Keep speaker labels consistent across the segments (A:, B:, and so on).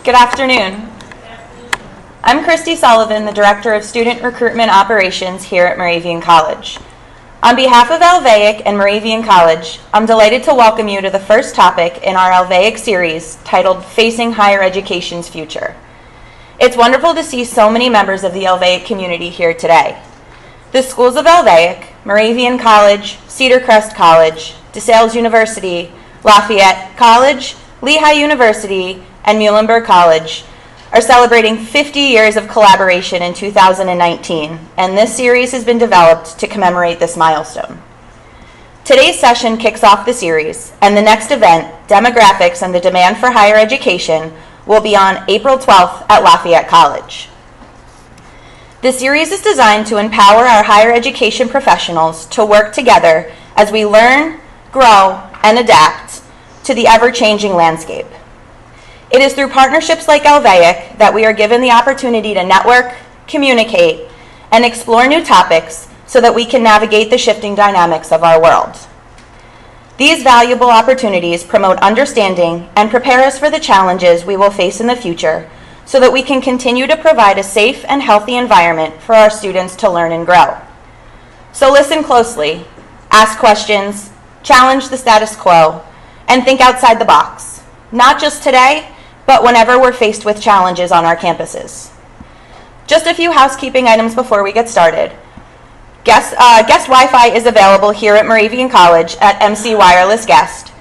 A: Good afternoon. I'm Christy Sullivan, the Director of Student Recruitment Operations here at Moravian College. On behalf of Alvaic and Moravian College, I'm delighted to welcome you to the first topic in our Alvaic series titled Facing Higher Education's Future. It's wonderful to see so many members of the Alvaic community here today. The schools of Alvaic, Moravian College, Cedar Crest College, DeSales University, Lafayette College, Lehigh University, and Muhlenberg College are celebrating 50 years of collaboration in 2019, and this series has been developed to commemorate this milestone. Today's session kicks off the series, and the next event, Demographics and the Demand for Higher Education, will be on April 12th at Lafayette College. The series is designed to empower our higher education professionals to work together as we learn, grow, and adapt to the ever-changing landscape. It is through partnerships like Alvaic that we are given the opportunity to network, communicate, and explore new topics so that we can navigate the shifting dynamics of our world. These valuable opportunities promote understanding and prepare us for the challenges we will face in the future so that we can continue to provide a safe and healthy environment for our students to learn and grow. So listen closely, ask questions, challenge the status quo, and think outside the box, not just today, but whenever we're faced with challenges on our campuses. Just a few housekeeping items before we get started. Guest Wi-Fi is available here at Moravian College at MC Wireless Guest.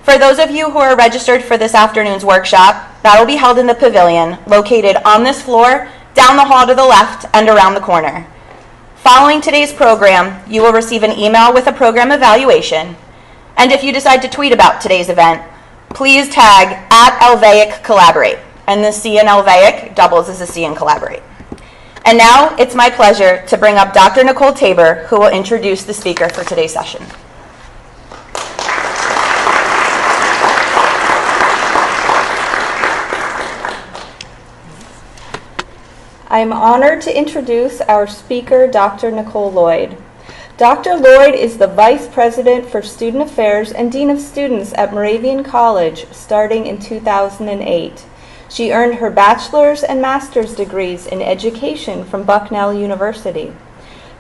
A: For those of you who are registered for this afternoon's workshop, that will be held in the pavilion located on this floor, down the hall to the left, and around the corner. Following today's program, you will receive an email with a program evaluation, and if you decide to tweet about today's event, please tag @AlvaicCollaborate, and the C in Alvaic doubles as a C in Collaborate. And now it's my pleasure to bring up Dr. Nicole Tabor, who will introduce the speaker for today's session.
B: I am honored to introduce our speaker, Dr. Nicole Lloyd. Dr. Lloyd is the Vice President for Student Affairs and Dean of Students at Moravian College starting in 2008. She earned her bachelor's and master's degrees in education from Bucknell University.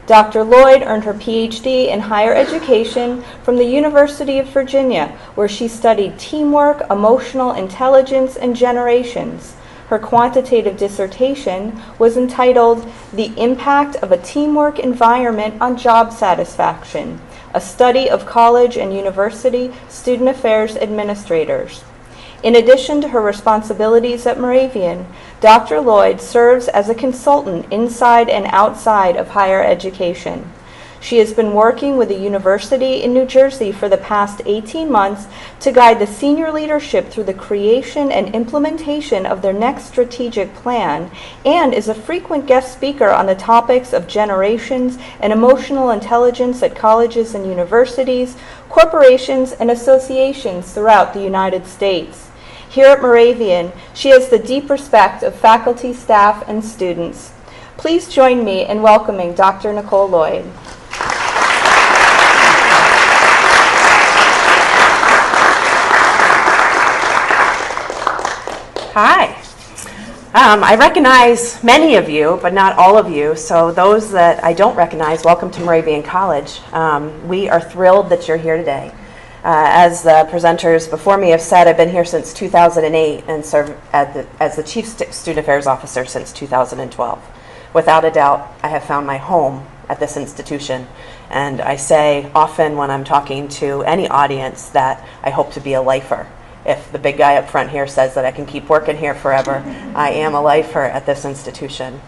B: Dr. Lloyd earned her PhD in higher education from the University of Virginia, where she studied teamwork, emotional intelligence, and generations. Her quantitative dissertation was entitled The Impact of a Teamwork Environment on Job Satisfaction, a study of college and university student affairs administrators. In addition to her responsibilities at Moravian, Dr. Lloyd serves as a consultant inside and outside of higher education. She has been working with a university in New Jersey for the past 18 months to guide the senior leadership through the creation and implementation of their next strategic plan, and is a frequent guest speaker on the topics of generations and emotional intelligence at colleges and universities, corporations, and associations throughout the United States. Here at Moravian, she has the deep respect of faculty, staff, and students. Please join me in welcoming Dr. Nicole Lloyd.
C: Hi. I recognize many of you, but not all of you. So those that I don't recognize, welcome to Moravian College. We are thrilled that you're here today. As the presenters before me have said, I've been here since 2008 and served as the Chief Student Affairs Officer since 2012. Without a doubt, I have found my home at this institution. And I say often when I'm talking to any audience that I hope to be a lifer. If the big guy up front here says that I can keep working here forever, I am a lifer at this institution.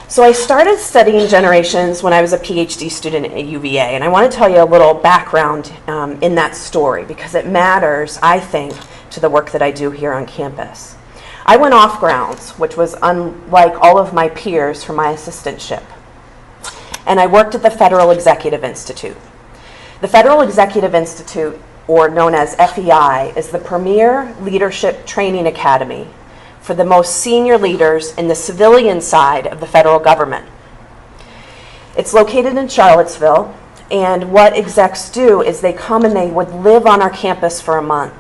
C: So I started studying generations when I was a PhD student at UVA, and I want to tell you a little background in that story because it matters, I think, to the work that I do here on campus. I went off grounds, which was unlike all of my peers for my assistantship, and I worked at the Federal Executive Institute. The Federal Executive Institute, or known as FEI, is the premier leadership training academy for the most senior leaders in the civilian side of the federal government. It's located in Charlottesville, and what execs do is they come and they would live on our campus for a month.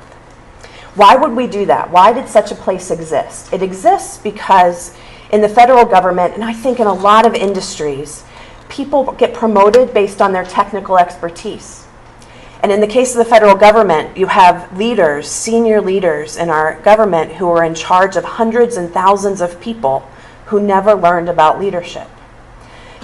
C: Why would we do that? Why did such a place exist? It exists because in the federal government, and I think in a lot of industries, people get promoted based on their technical expertise. And in the case of the federal government, you have leaders, senior leaders in our government who are in charge of hundreds and thousands of people who never learned about leadership.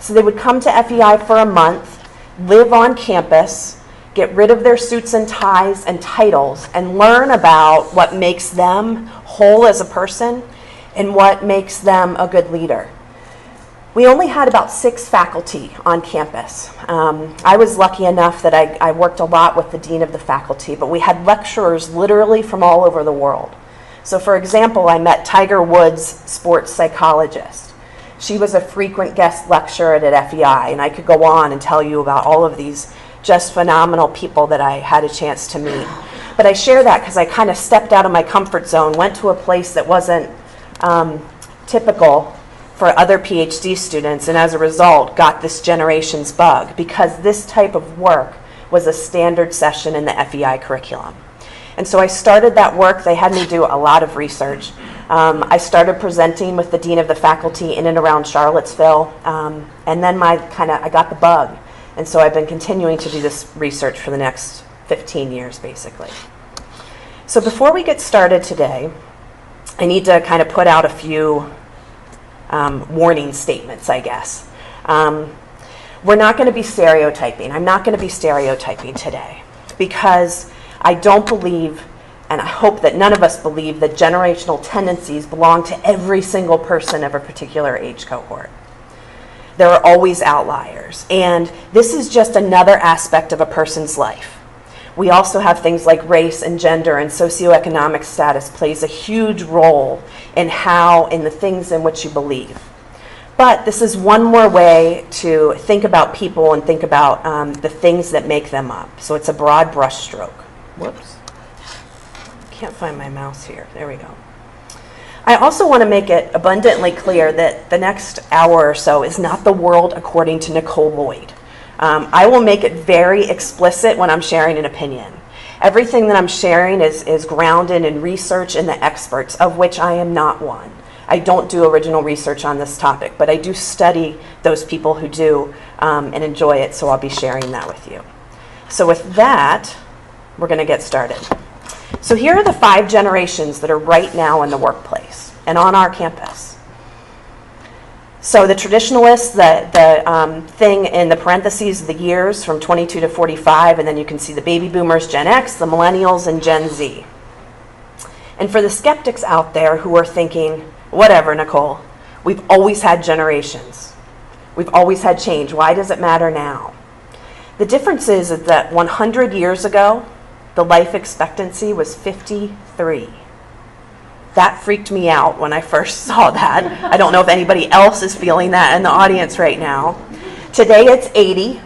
C: So they would come to FEI for a month, live on campus, get rid of their suits and ties and titles, and learn about what makes them whole as a person and what makes them a good leader. We only had about 6 faculty on campus. I was lucky enough that I worked a lot with the dean of the faculty, but we had lecturers literally from all over the world. So for example, I met Tiger Woods, sports psychologist. She was a frequent guest lecturer at FEI, and I could go on and tell you about all of these just phenomenal people that I had a chance to meet. But I share that because I kind of stepped out of my comfort zone, went to a place that wasn't typical for other PhD students, and as a result got this generation's bug, because this type of work was a standard session in the FEI curriculum. And so I started that work. They had me do a lot of research. I started presenting with the dean of the faculty in and around Charlottesville, and then I got the bug. And so I've been continuing to do this research for the next 15 years, basically. So before we get started today, I need to kind of put out a few warning statements, I guess. We're not going to be stereotyping. I'm not going to be stereotyping today because I don't believe, and I hope that none of us believe, that generational tendencies belong to every single person of a particular age cohort. There are always outliers, and this is just another aspect of a person's life. We also have things like race and gender, and socioeconomic status plays a huge role in the things in which you believe. But this is one more way to think about people and think about the things that make them up. So it's a broad brushstroke. Whoops. Can't find my mouse here. There we go. I also want to make it abundantly clear that the next hour or so is not the world according to Nicole Lloyd. I will make it very explicit when I'm sharing an opinion. Everything that I'm sharing is grounded in research and the experts, of which I am not one. I don't do original research on this topic, but I do study those people who do and enjoy it, so I'll be sharing that with you. So with that, we're going to get started. So here are the 5 generations that are right now in the workplace and on our campus. So the traditionalists, the thing in the parentheses, the years from 22 to 45, and then you can see the baby boomers, Gen X, the millennials, and Gen Z. And for the skeptics out there who are thinking, whatever, Nicole, we've always had generations. We've always had change. Why does it matter now? The difference is that 100 years ago, the life expectancy was 53. That freaked me out when I first saw that. I don't know if anybody else is feeling that in the audience right now. Today it's 80.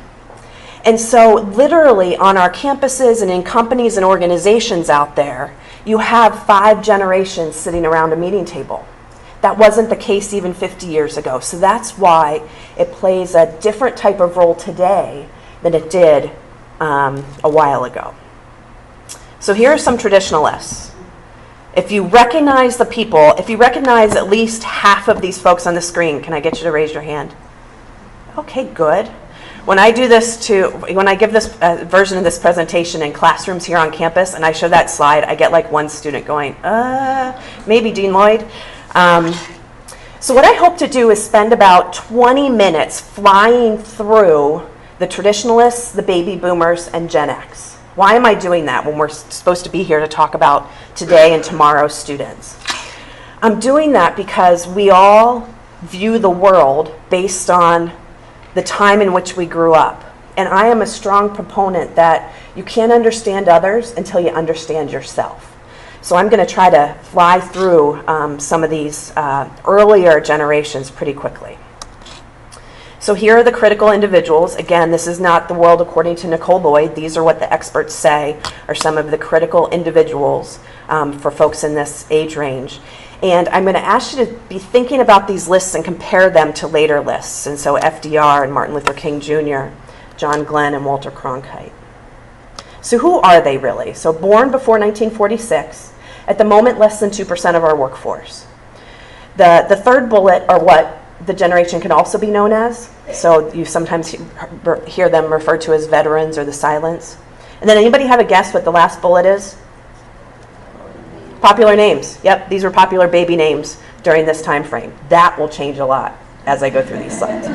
C: And so literally on our campuses and in companies and organizations out there, you have 5 generations sitting around a meeting table. That wasn't the case even 50 years ago. So that's why it plays a different type of role today than it did a while ago. So here are some traditionalists. If you recognize the people, if you recognize at least half of these folks on the screen, can I get you to raise your hand? Okay, good. When I give this version of this presentation in classrooms here on campus and I show that slide, I get like one student going, maybe Dean Lloyd. So what I hope to do is spend about 20 minutes flying through the traditionalists, the baby boomers, and Gen X. Why am I doing that when we're supposed to be here to talk about today and tomorrow's students? I'm doing that because we all view the world based on the time in which we grew up. And I am a strong proponent that you can't understand others until you understand yourself. So I'm going to try to fly through some of these earlier generations pretty quickly. So here are the critical individuals. Again, this is not the world according to Nicole Lloyd. These are what the experts say are some of the critical individuals for folks in this age range. And I'm going to ask you to be thinking about these lists and compare them to later lists. And so FDR and Martin Luther King Jr., John Glenn and Walter Cronkite. So who are they really? So born before 1946, At the moment, less than 2% of our workforce. The third bullet are what the generation can also be known as. So you sometimes hear them referred to as veterans or the silents. And then anybody have a guess what the last bullet is? Popular names. Yep, these were popular baby names during this time frame. That will change a lot as I go through these slides.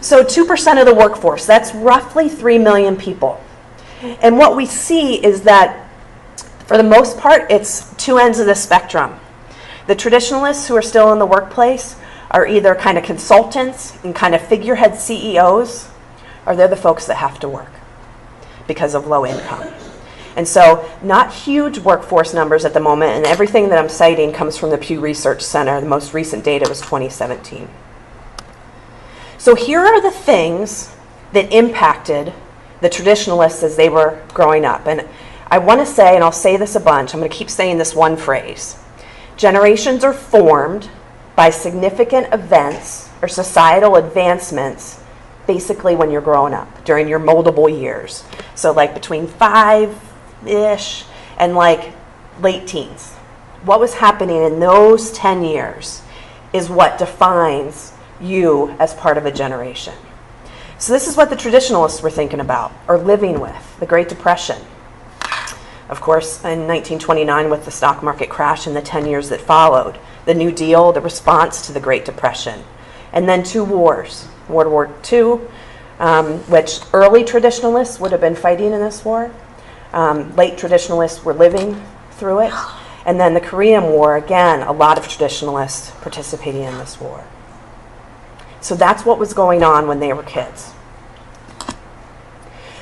C: So 2% of the workforce, that's roughly 3 million people. And what we see is that for the most part, it's two ends of the spectrum. The traditionalists who are still in the workplace are either kind of consultants and kind of figurehead CEOs, or they're the folks that have to work because of low income. And so not huge workforce numbers at the moment, and everything that I'm citing comes from the Pew Research Center. The most recent data was 2017. So here are the things that impacted the traditionalists as they were growing up. And I want to say, and I'll say this a bunch, I'm going to keep saying this one phrase. Generations are formed by significant events or societal advancements basically when you're growing up, during your moldable years. So like between 5-ish and like late teens. What was happening in those 10 years is what defines you as part of a generation. So this is what the traditionalists were thinking about or living with, the Great Depression. Of course, in 1929 with the stock market crash and the 10 years that followed, the New Deal, the response to the Great Depression, and then two wars, World War II, which early traditionalists would have been fighting in this war. Late traditionalists were living through it. And then the Korean War, again, a lot of traditionalists participating in this war. So that's what was going on when they were kids.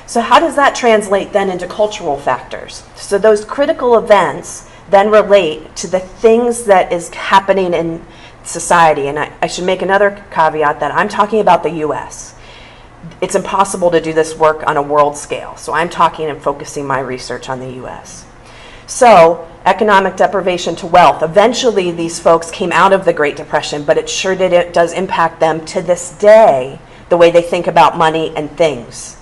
C: So how does that translate then into cultural factors? So those critical events then relate to the things that is happening in society. And I should make another caveat that I'm talking about the US. It's impossible to do this work on a world scale. So I'm talking and focusing my research on the US. So economic deprivation to wealth. Eventually these folks came out of the Great Depression, but it does impact them to this day, the way they think about money and things.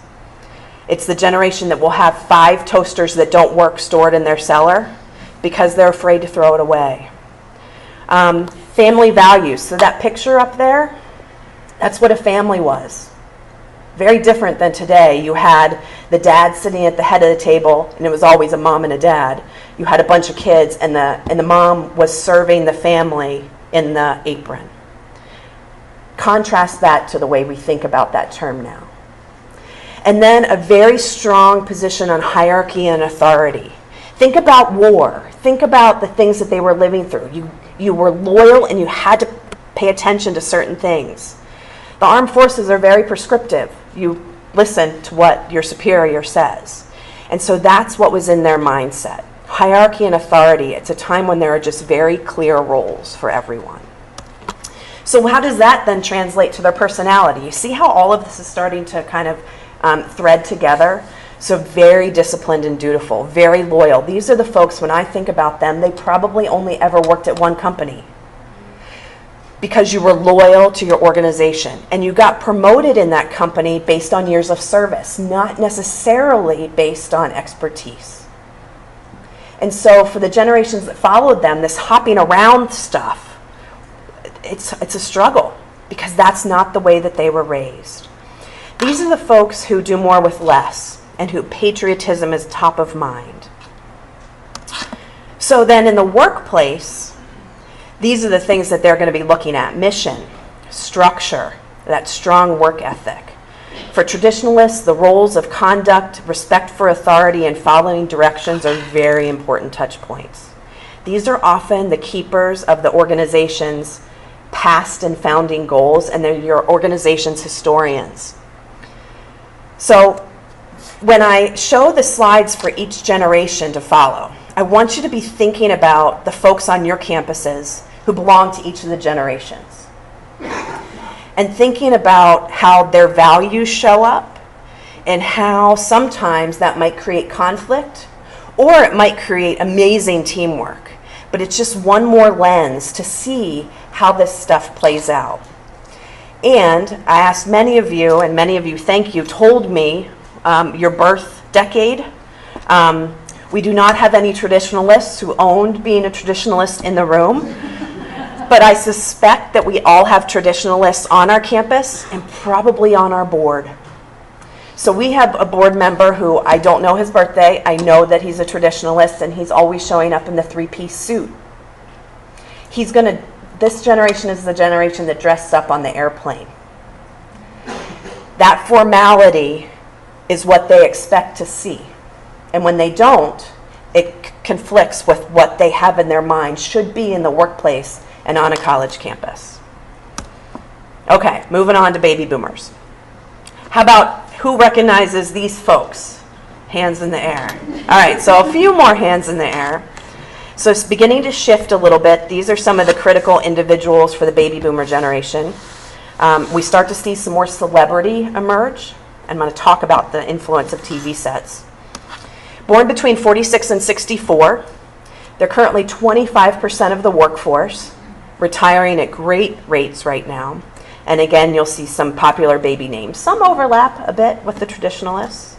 C: It's the generation that will have 5 toasters that don't work stored in their cellar because they're afraid to throw it away. Family values. So that picture up there, that's what a family was. Very different than today. You had the dad sitting at the head of the table, and it was always a mom and a dad. You had a bunch of kids, and the mom was serving the family in the apron. Contrast that to the way we think about that term now. And then a very strong position on hierarchy and authority. Think about war. Think about the things that they were living through. You were loyal and you had to pay attention to certain things. The armed forces are very prescriptive. You listen to what your superior says. And so that's what was in their mindset. Hierarchy and authority. It's a time when there are just very clear roles for everyone. So how does that then translate to their personality? You see how all of this is starting to kind of thread together? So very disciplined and dutiful, very loyal. These are the folks, when I think about them, they probably only ever worked at one company because you were loyal to your organization. And you got promoted in that company based on years of service, not necessarily based on expertise. And so for the generations that followed them, this hopping around stuff, it's a struggle because that's not the way that they were raised. These are the folks who do more with less and who patriotism is top of mind. So then in the workplace, these are the things that they're going to be looking at. Mission, structure, that strong work ethic. For traditionalists, the roles of conduct, respect for authority, and following directions are very important touch points. These are often the keepers of the organization's past and founding goals, and they're your organization's historians. So when I show the slides for each generation to follow, I want you to be thinking about the folks on your campuses who belong to each of the generations. And thinking about how their values show up and how sometimes that might create conflict or it might create amazing teamwork. But it's just one more lens to see how this stuff plays out. And I asked many of you, and many of you, thank you, told me your birth decade. We do not have any traditionalists who owned being a traditionalist in the room, but I suspect that we all have traditionalists on our campus and probably on our board. So we have a board member who I don't know his birthday. I know that he's a traditionalist and he's always showing up in the three-piece suit. This generation is the generation that dressed up on the airplane. That formality is what they expect to see. And when they don't, it conflicts with what they have in their mind should be in the workplace and on a college campus. Okay, moving on to baby boomers. How about who recognizes these folks? Hands in the air. All right, so a few more hands in the air. So it's beginning to shift a little bit. These are some of the critical individuals for the baby boomer generation. We start to see some more celebrity emerge. I'm going to talk about the influence of TV sets. Born between 46 and 64, they're currently 25% of the workforce, retiring at great rates right now. And again, you'll see some popular baby names. Some overlap a bit with the traditionalists.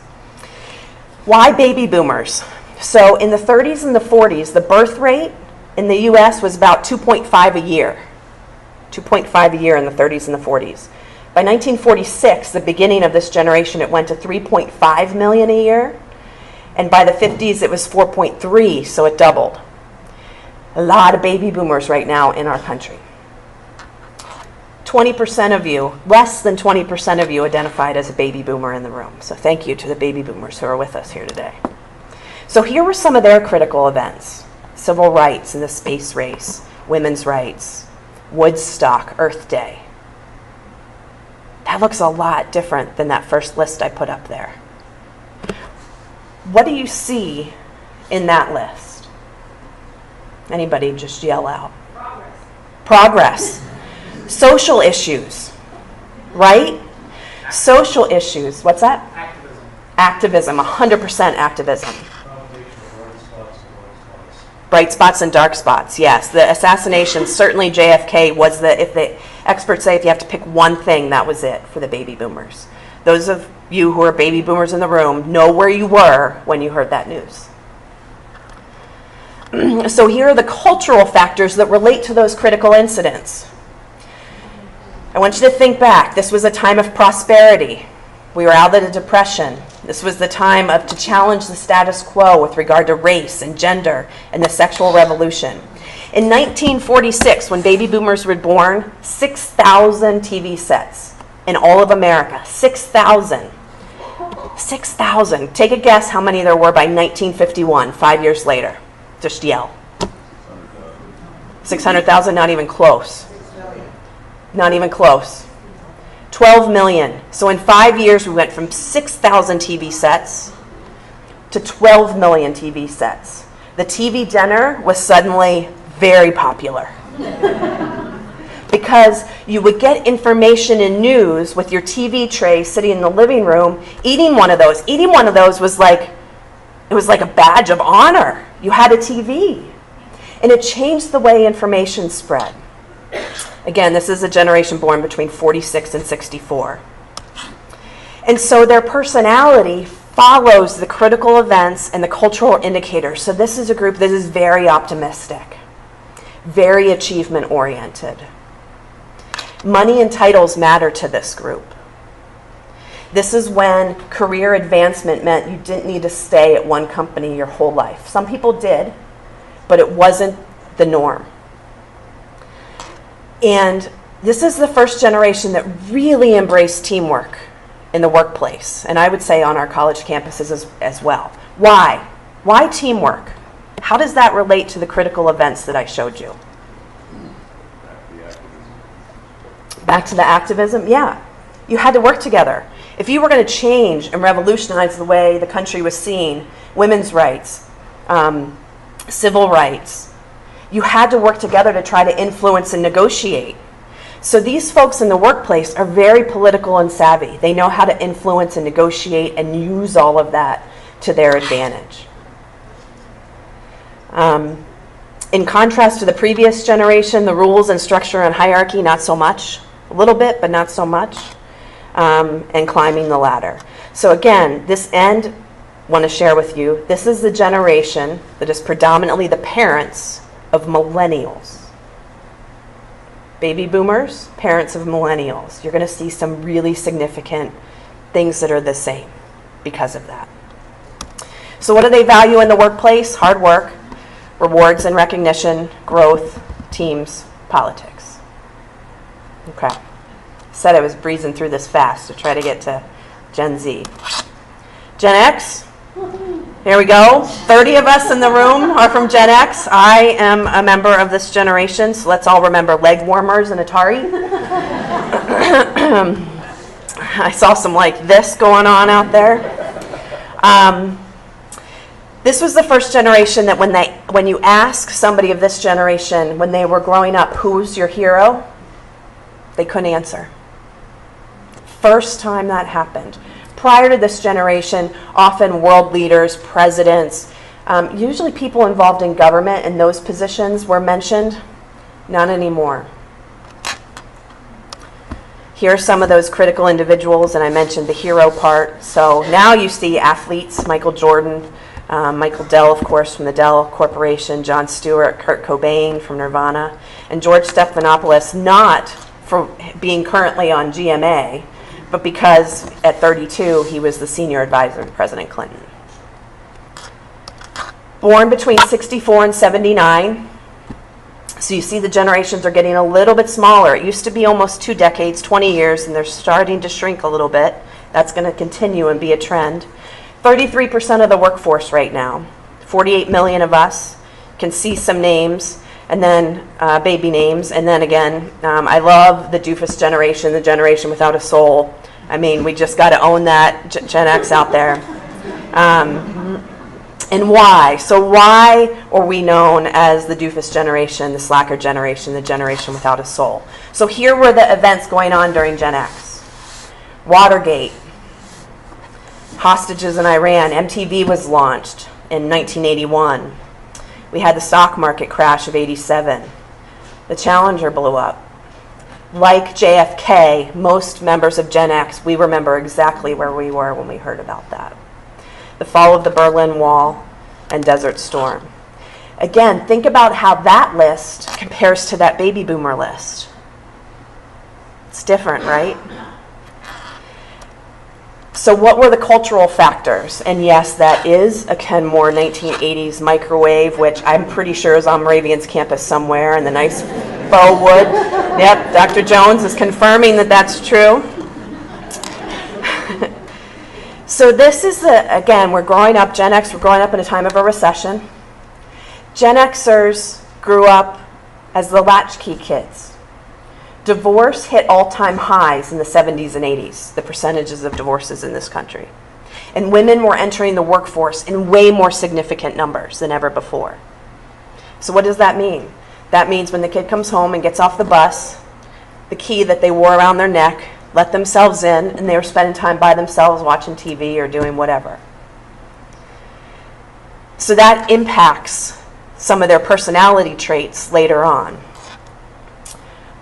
C: Why baby boomers? So in the 30s and the 40s, the birth rate in the US was about 2.5 a year. 2.5 a year in the 30s and the 40s. By 1946, the beginning of this generation, it went to 3.5 million a year. And by the 50s, it was 4.3, so it doubled. A lot of baby boomers right now in our country. 20% of you, less than 20% of you identified as a baby boomer in the room. So thank you to the baby boomers who are with us here today. So here were some of their critical events. Civil rights and the space race, women's rights, Woodstock, Earth Day. That looks a lot different than that first list I put up there. What do you see in that list? Anybody just yell out. Progress. Social issues, right? Social issues. What's that? Activism. 100% activism. Bright spots and dark spots, yes. The assassination, certainly JFK was if the experts say if you have to pick one thing, that was it for the baby boomers. Those of you who are baby boomers in the room know where you were when you heard that news. So here are the cultural factors that relate to those critical incidents. I want you to think back. This was a time of prosperity. We were out of the Depression. This was the time to challenge the status quo with regard to race and gender and the sexual revolution. In 1946, when baby boomers were born, 6,000 TV sets in all of America. 6,000. 6,000. Take a guess how many there were by 1951, 5 years later. Just yell. 600,000, not even close. Not even close. 12 million. So in 5 years, we went from 6,000 TV sets to 12 million TV sets. The TV dinner was suddenly very popular. Because you would get information and news with your TV tray sitting in the living room, eating one of those. Eating one of those was like a badge of honor. You had a TV. And it changed the way information spread. Again, this is a generation born between 46 and 64. And so their personality follows the critical events and the cultural indicators. So this is a group that is very optimistic, very achievement-oriented. Money and titles matter to this group. This is when career advancement meant you didn't need to stay at one company your whole life. Some people did, but it wasn't the norm. And this is the first generation that really embraced teamwork in the workplace, and I would say on our college campuses as well. Why? Why teamwork? How does that relate to the critical events that I showed you? Back to the activism? Yeah. You had to work together. If you were going to change and revolutionize the way the country was seen, women's rights, civil rights, you had to work together to try to influence and negotiate. So these folks in the workplace are very political and savvy. They know how to influence and negotiate and use all of that to their advantage. In contrast to the previous generation, the rules and structure and hierarchy, not so much. A little bit, but not so much. And climbing the ladder. So again, this end want to share with you. This is the generation that is predominantly the parents of millennials. Baby boomers, parents of millennials. You're going to see some really significant things that are the same because of that. So what do they value in the workplace? Hard work, rewards and recognition, growth, teams, politics. Okay. Said I was breezing through this fast to try to get to Gen Z. Gen X? Here we go. 30 of us in the room are from Gen X. I am a member of this generation, so let's all remember leg warmers and Atari. I saw some like this going on out there. This was the first generation that when you ask somebody of this generation when they were growing up, who's your hero? They couldn't answer. First time that happened. Prior to this generation, often world leaders, presidents, usually people involved in government in those positions were mentioned. None anymore. Here are some of those critical individuals, and I mentioned the hero part. So now you see athletes, Michael Jordan, Michael Dell, of course, from the Dell Corporation, Jon Stewart, Kurt Cobain from Nirvana, and George Stephanopoulos, not for being currently on GMA, but because at 32, he was the senior advisor to President Clinton. Born between 64 and 79. So you see the generations are getting a little bit smaller. It used to be almost 2 decades, 20 years, and they're starting to shrink a little bit. That's going to continue and be a trend. 33% of the workforce right now. 48 million of us. Can see some names, and then baby names. And then again, I love the doofus generation, the generation without a soul. I mean, we just got to own that, Gen X out there. And why? So why are we known as the doofus generation, the slacker generation, the generation without a soul? So here were the events going on during Gen X. Watergate, hostages in Iran, MTV was launched in 1981. We had the stock market crash of 87. The Challenger blew up. Like JFK, most members of Gen X, we remember exactly where we were when we heard about that. The fall of the Berlin Wall and Desert Storm. Again, think about how that list compares to that baby boomer list. It's different, right? So what were the cultural factors? And yes, that is a Ken Moore 1980s microwave, which I'm pretty sure is on Moravian's campus somewhere, and the nice faux wood. Yep, Dr. Jones is confirming that that's true. So this is again, we're growing up, Gen X, we're growing up in a time of a recession. Gen Xers grew up as the latchkey kids. Divorce hit all-time highs in the 70s and 80s, the percentages of divorces in this country. And women were entering the workforce in way more significant numbers than ever before. So what does that mean? That means when the kid comes home and gets off the bus, the key that they wore around their neck, let themselves in, and they were spending time by themselves watching TV or doing whatever. So that impacts some of their personality traits later on.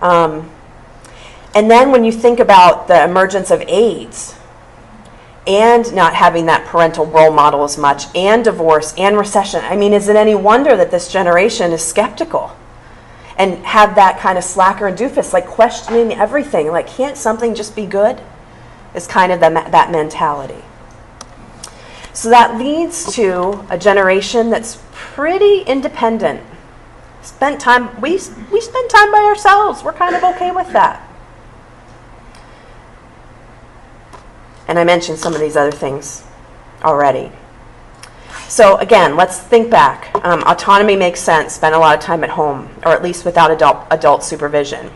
C: And then when you think about the emergence of AIDS and not having that parental role model as much, and divorce and recession, I mean, is it any wonder that this generation is skeptical and have that kind of slacker and doofus, like questioning everything, like can't something just be good? Is kind of that mentality. So that leads to a generation that's pretty independent. We spend time by ourselves. We're kind of okay with that. And I mentioned some of these other things already. So again, let's think back. Autonomy makes sense. Spend a lot of time at home, or at least without adult supervision.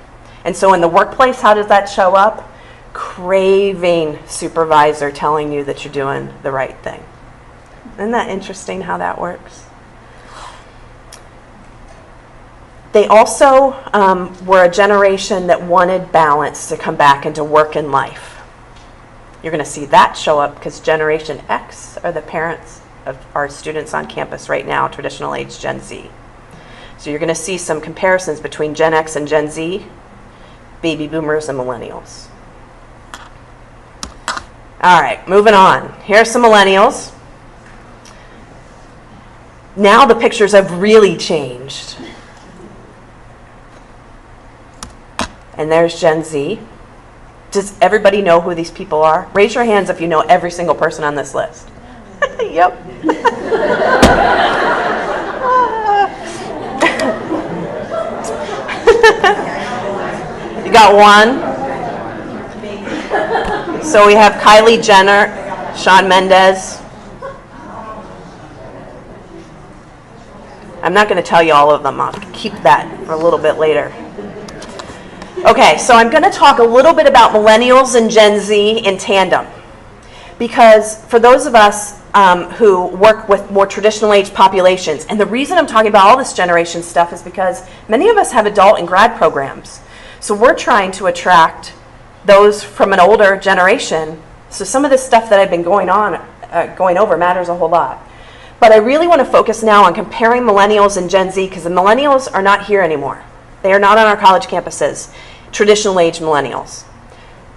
C: And so in the workplace, how does that show up? Craving supervisor telling you that you're doing the right thing. Isn't that interesting how that works? They also were a generation that wanted balance to come back into work and life. You're going to see that show up because Generation X are the parents of our students on campus right now, traditional age Gen Z. So you're going to see some comparisons between Gen X and Gen Z, baby boomers and millennials. All right, moving on. Here are some millennials. Now the pictures have really changed. And there's Gen Z. Does everybody know who these people are? Raise your hands if you know every single person on this list. Yep. You got one. So we have Kylie Jenner, Shawn Mendes. I'm not going to tell you all of them. I'll keep that for a little bit later. Okay, so I'm going to talk a little bit about millennials and Gen Z in tandem. Because for those of us who work with more traditional age populations, and the reason I'm talking about all this generation stuff is because many of us have adult and grad programs. So we're trying to attract those from an older generation. So some of this stuff that I've been going over matters a whole lot. But I really want to focus now on comparing millennials and Gen Z, because the millennials are not here anymore. They are not on our college campuses, traditional age millennials.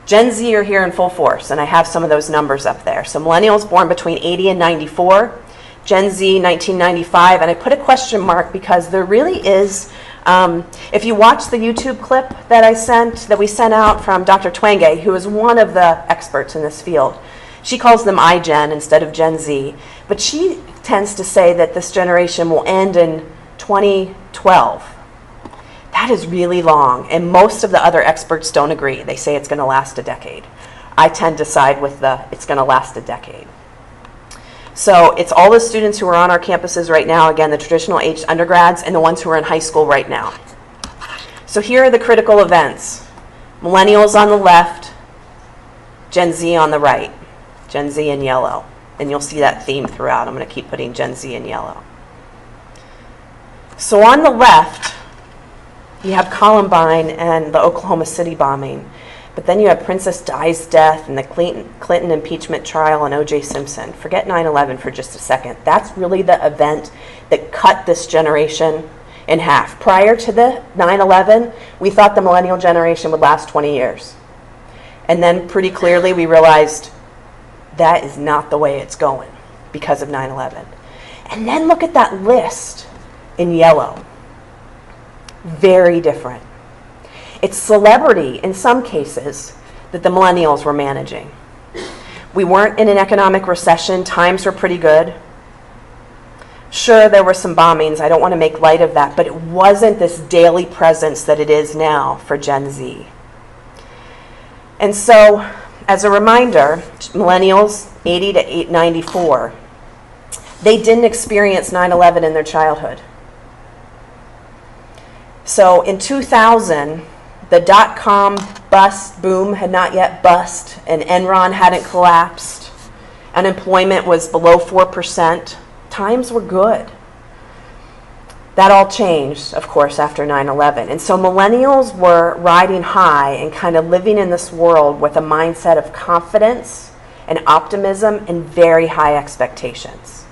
C: Gen Z are here in full force, and I have some of those numbers up there. So millennials born between 80 and 94, Gen Z 1995, and I put a question mark because there really is, if you watch the YouTube clip that we sent out from Dr. Twenge, who is one of the experts in this field, she calls them iGen instead of Gen Z, but she tends to say that this generation will end in 2012. That is really long, and most of the other experts don't agree. They say it's going to last a decade. I tend to side with it's going to last a decade. So it's all the students who are on our campuses right now, again, the traditional aged undergrads, and the ones who are in high school right now. So here are the critical events. Millennials on the left, Gen Z on the right. Gen Z in yellow. And you'll see that theme throughout. I'm going to keep putting Gen Z in yellow. So on the left, you have Columbine and the Oklahoma City bombing. But then you have Princess Di's death and the Clinton impeachment trial and O.J. Simpson. Forget 9/11 for just a second. That's really the event that cut this generation in half. Prior to the 9/11, we thought the millennial generation would last 20 years. And then pretty clearly we realized that is not the way it's going because of 9/11. And then look at that list in yellow. Very different. It's celebrity in some cases that the millennials were managing. We weren't in an economic recession. Times were pretty good. Sure, there were some bombings. I don't want to make light of that, but it wasn't this daily presence that it is now for Gen Z. And so, as a reminder, millennials, 80 to 94, they didn't experience 9/11 in their childhood. So in 2000, the dot-com bust boom had not yet bust, and Enron hadn't collapsed. Unemployment was below 4%. Times were good. That all changed, of course, after 9/11. And so millennials were riding high and kind of living in this world with a mindset of confidence and optimism and very high expectations.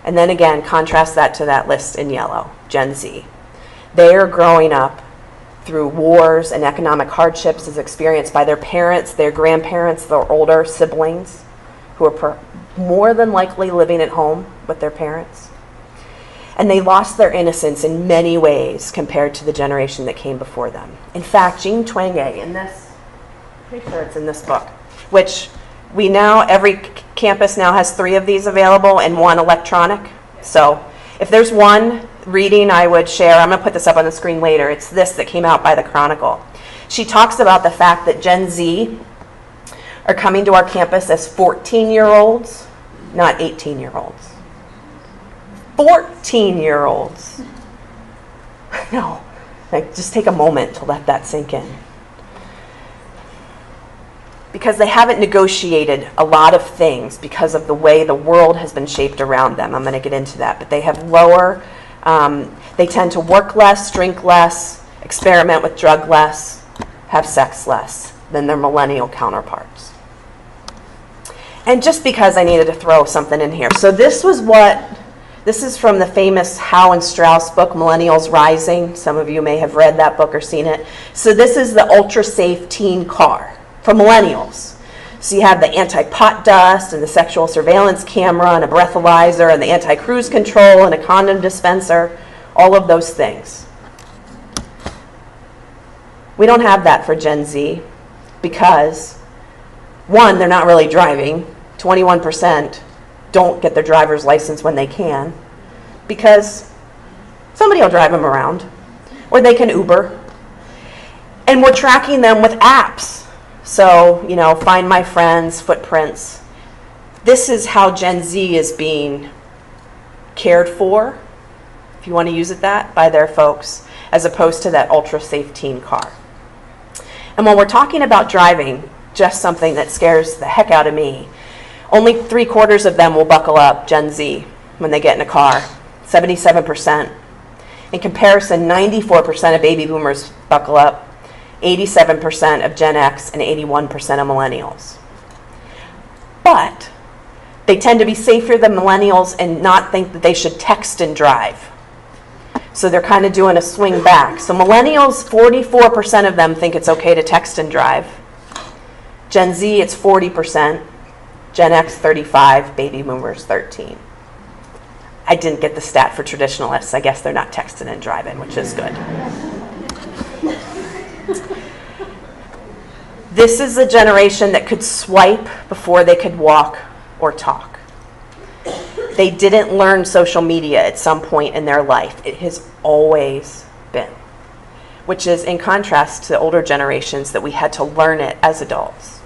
C: And then again, contrast that to that list in yellow, Gen Z. They are growing up through wars and economic hardships as experienced by their parents, their grandparents, their older siblings, who are more than likely living at home with their parents. And they lost their innocence in many ways compared to the generation that came before them. In fact, Jean Twenge, in this, I'm pretty sure it's in this book, which we now, every campus now has 3 of these available and 1 electronic. So if there's one reading I would share, I'm going to put this up on the screen later. It's this that came out by the Chronicle. She talks about the fact that Gen Z are coming to our campus as 14-year-olds, not 18-year-olds. 14-year-olds. No, like, just take a moment to let that sink in. Because they haven't negotiated a lot of things because of the way the world has been shaped around them. I'm going to get into that. But they have lower, they tend to work less, drink less, experiment with drug less, have sex less than their millennial counterparts. And just because I needed to throw something in here. So this is from the famous Howe and Strauss book, Millennials Rising. Some of you may have read that book or seen it. So this is the ultra-safe teen car for millennials. So you have the anti-pot dust and the sexual surveillance camera and a breathalyzer and the anti-cruise control and a condom dispenser, all of those things. We don't have that for Gen Z because, one, they're not really driving. 21% don't get their driver's license when they can because somebody will drive them around, or they can Uber. And we're tracking them with apps. So, Find My Friends, Footprints. This is how Gen Z is being cared for, if you want to use it that, by their folks, as opposed to that ultra-safe teen car. And when we're talking about driving, just something that scares the heck out of me, only 3/4 of them will buckle up, Gen Z, when they get in a car, 77%. In comparison, 94% of baby boomers buckle up, 87% of Gen X, and 81% of millennials. But they tend to be safer than millennials and not think that they should text and drive. So they're kind of doing a swing back. So millennials, 44% of them think it's okay to text and drive. Gen Z, it's 40%. Gen X, 35%. Baby boomers, 13%. I didn't get the stat for traditionalists. I guess they're not texting and driving, which is good. This is a generation that could swipe before they could walk or talk. They didn't learn social media at some point in their life. It has always been, which is in contrast to the older generations that we had to learn it as adults.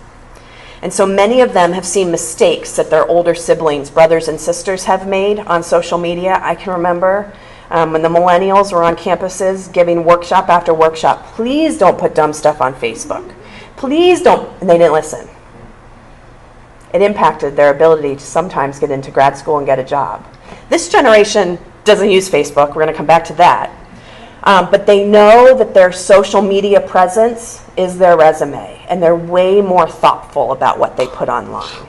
C: And so many of them have seen mistakes that their older siblings, brothers and sisters have made on social media. I can remember when the millennials were on campuses giving workshop after workshop, please don't put dumb stuff on Facebook. Please don't, and they didn't listen. It impacted their ability to sometimes get into grad school and get a job. This generation doesn't use Facebook. We're going to come back to that. But they know that their social media presence is their resume, and they're way more thoughtful about what they put online.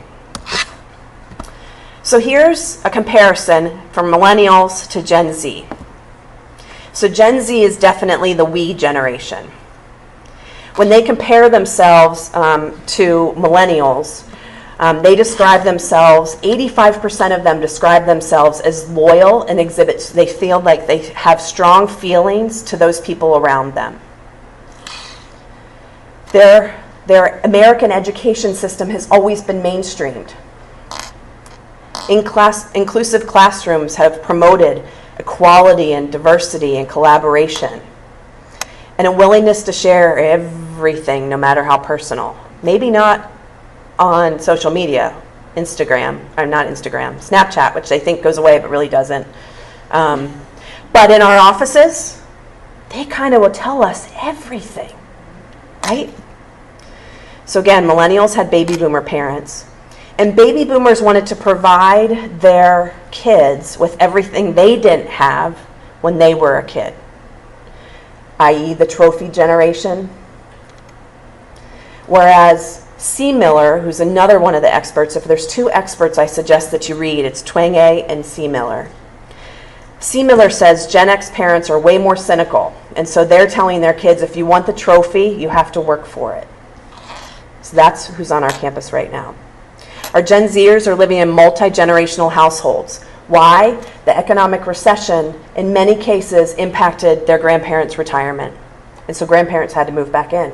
C: So here's a comparison from millennials to Gen Z. So Gen Z is definitely the we generation. When they compare themselves to millennials, they describe themselves, 85% of them describe themselves as loyal and they feel like they have strong feelings to those people around them. Their American education system has always been mainstreamed. Inclusive classrooms have promoted equality and diversity and collaboration, and a willingness to share everything, no matter how personal. Maybe not on social media, Snapchat, which they think goes away but really doesn't. But in our offices, they kind of will tell us everything, right? So again, millennials had baby boomer parents, and baby boomers wanted to provide their kids with everything they didn't have when they were a kid, i.e. the trophy generation. Whereas C. Miller, who's another one of the experts, if there's two experts I suggest that you read, it's Twenge and C. Miller. C. Miller says Gen X parents are way more cynical, and so they're telling their kids, if you want the trophy, you have to work for it. So that's who's on our campus right now. Our Gen Zers are living in multi-generational households. Why? The economic recession, in many cases, impacted their grandparents' retirement. And so grandparents had to move back in.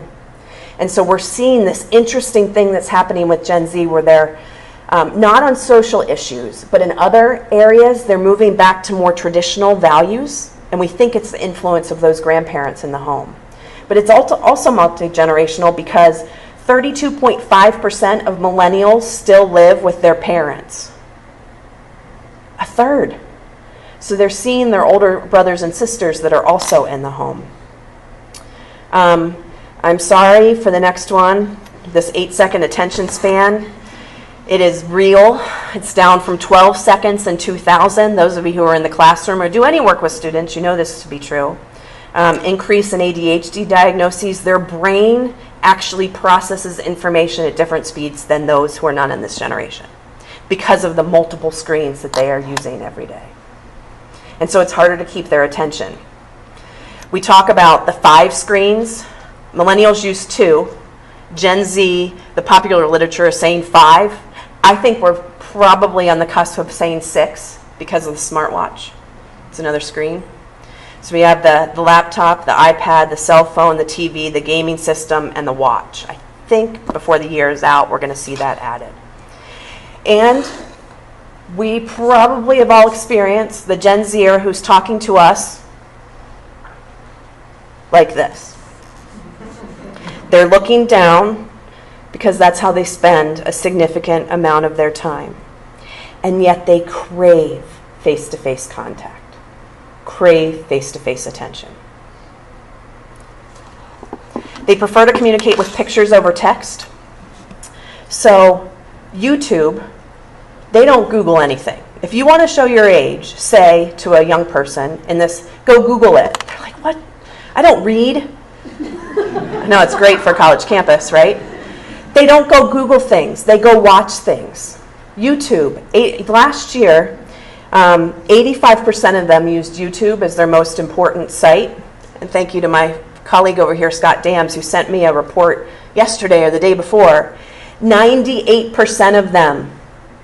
C: And so we're seeing this interesting thing that's happening with Gen Z where they're not on social issues, but in other areas, they're moving back to more traditional values. And we think it's the influence of those grandparents in the home. But it's also multi-generational because 32.5% of millennials still live with their parents. A third. So they're seeing their older brothers and sisters that are also in the home. I'm sorry for the next one, this 8-second attention span. It is real. It's down from 12 seconds in 2000. Those of you who are in the classroom or do any work with students, you know this to be true. Increase in ADHD diagnoses. Their brain actually processes information at different speeds than those who are not in this generation because of the multiple screens that they are using every day. And so it's harder to keep their attention. We talk about the 5 screens. Millennials use 2, Gen Z, the popular literature is saying 5. I think we're probably on the cusp of saying 6 because of the smartwatch. It's another screen. So we have the laptop, the iPad, the cell phone, the TV, the gaming system, and the watch. I think before the year is out, we're going to see that added. And we probably have all experienced the Gen Zer who's talking to us like this. They're looking down because that's how they spend a significant amount of their time. And yet they crave face-to-face contact, crave face-to-face attention. They prefer to communicate with pictures over text. So YouTube, they don't Google anything. If you want to show your age, say to a young person in this, go Google it. They're like, what? I don't read. No, it's great for college campus, right? They don't go Google things. They go watch things. YouTube, last year, 85% of them used YouTube as their most important site. And thank you to my colleague over here, Scott Dams, who sent me a report yesterday or the day before. 98% of them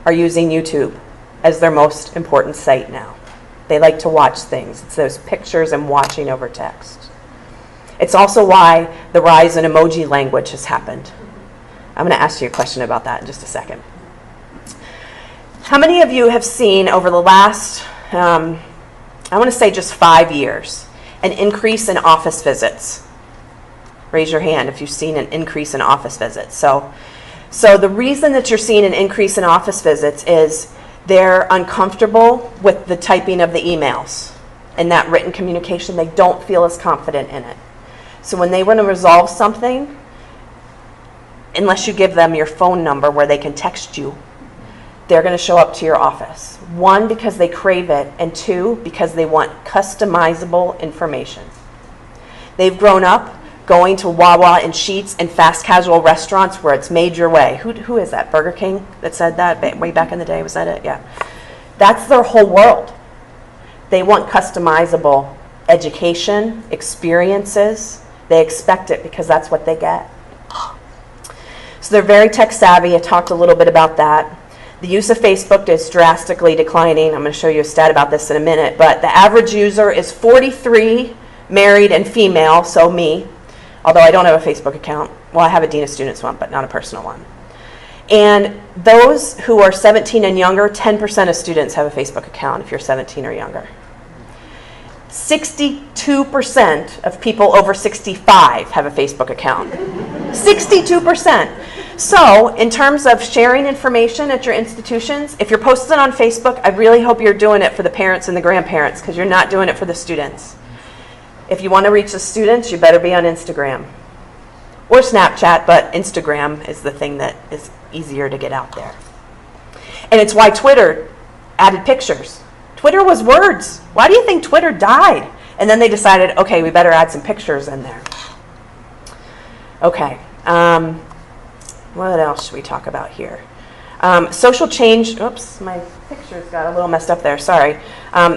C: are using YouTube as their most important site now. They like to watch things. It's those pictures and watching over text. It's also why the rise in emoji language has happened. I'm going to ask you a question about that in just a second. How many of you have seen over the last, I want to say just 5 years, an increase in office visits? Raise your hand if you've seen an increase in office visits. So the reason that you're seeing an increase in office visits is they're uncomfortable with the typing of the emails and that written communication. They don't feel as confident in it. So when they want to resolve something, unless you give them your phone number where they can text you, they're going to show up to your office. 1, because they crave it, and 2, because they want customizable information. They've grown up going to Wawa and Sheetz and fast casual restaurants where it's made your way. Who is that? Burger King that said that way back in the day? Was that it? Yeah. That's their whole world. They want customizable education, experiences. They expect it because that's what they get. So they're very tech savvy. I talked a little bit about that. The use of Facebook is drastically declining. I'm going to show you a stat about this in a minute. But the average user is 43, married and female, so me. Although I don't have a Facebook account. Well, I have a Dean of Students one, but not a personal one. And those who are 17 and younger, 10% of students have a Facebook account if you're 17 or younger. 62% of people over 65 have a Facebook account. 62%. So, in terms of sharing information at your institutions, if you're posting on Facebook, I really hope you're doing it for the parents and the grandparents because you're not doing it for the students. If you want to reach the students, you better be on Instagram. Or Snapchat, but Instagram is the thing that is easier to get out there. And it's why Twitter added pictures. Twitter was words. Why do you think Twitter died? And then they decided, okay, we better add some pictures in there. Okay. What else should we talk about here? Social change. Oops, my pictures got a little messed up there. Sorry.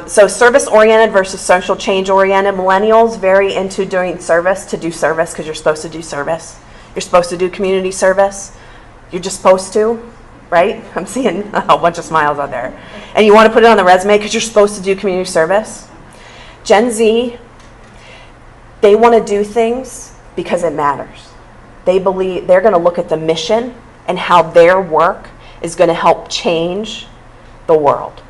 C: So service-oriented versus social change-oriented. Millennials very into doing service to do service because you're supposed to do service. You're supposed to do community service. You're just supposed to, right? I'm seeing a bunch of smiles out there. And you want to put it on the resume because you're supposed to do community service. Gen Z, they want to do things because it matters. They believe they're going to look at the mission and how their work is going to help change the world.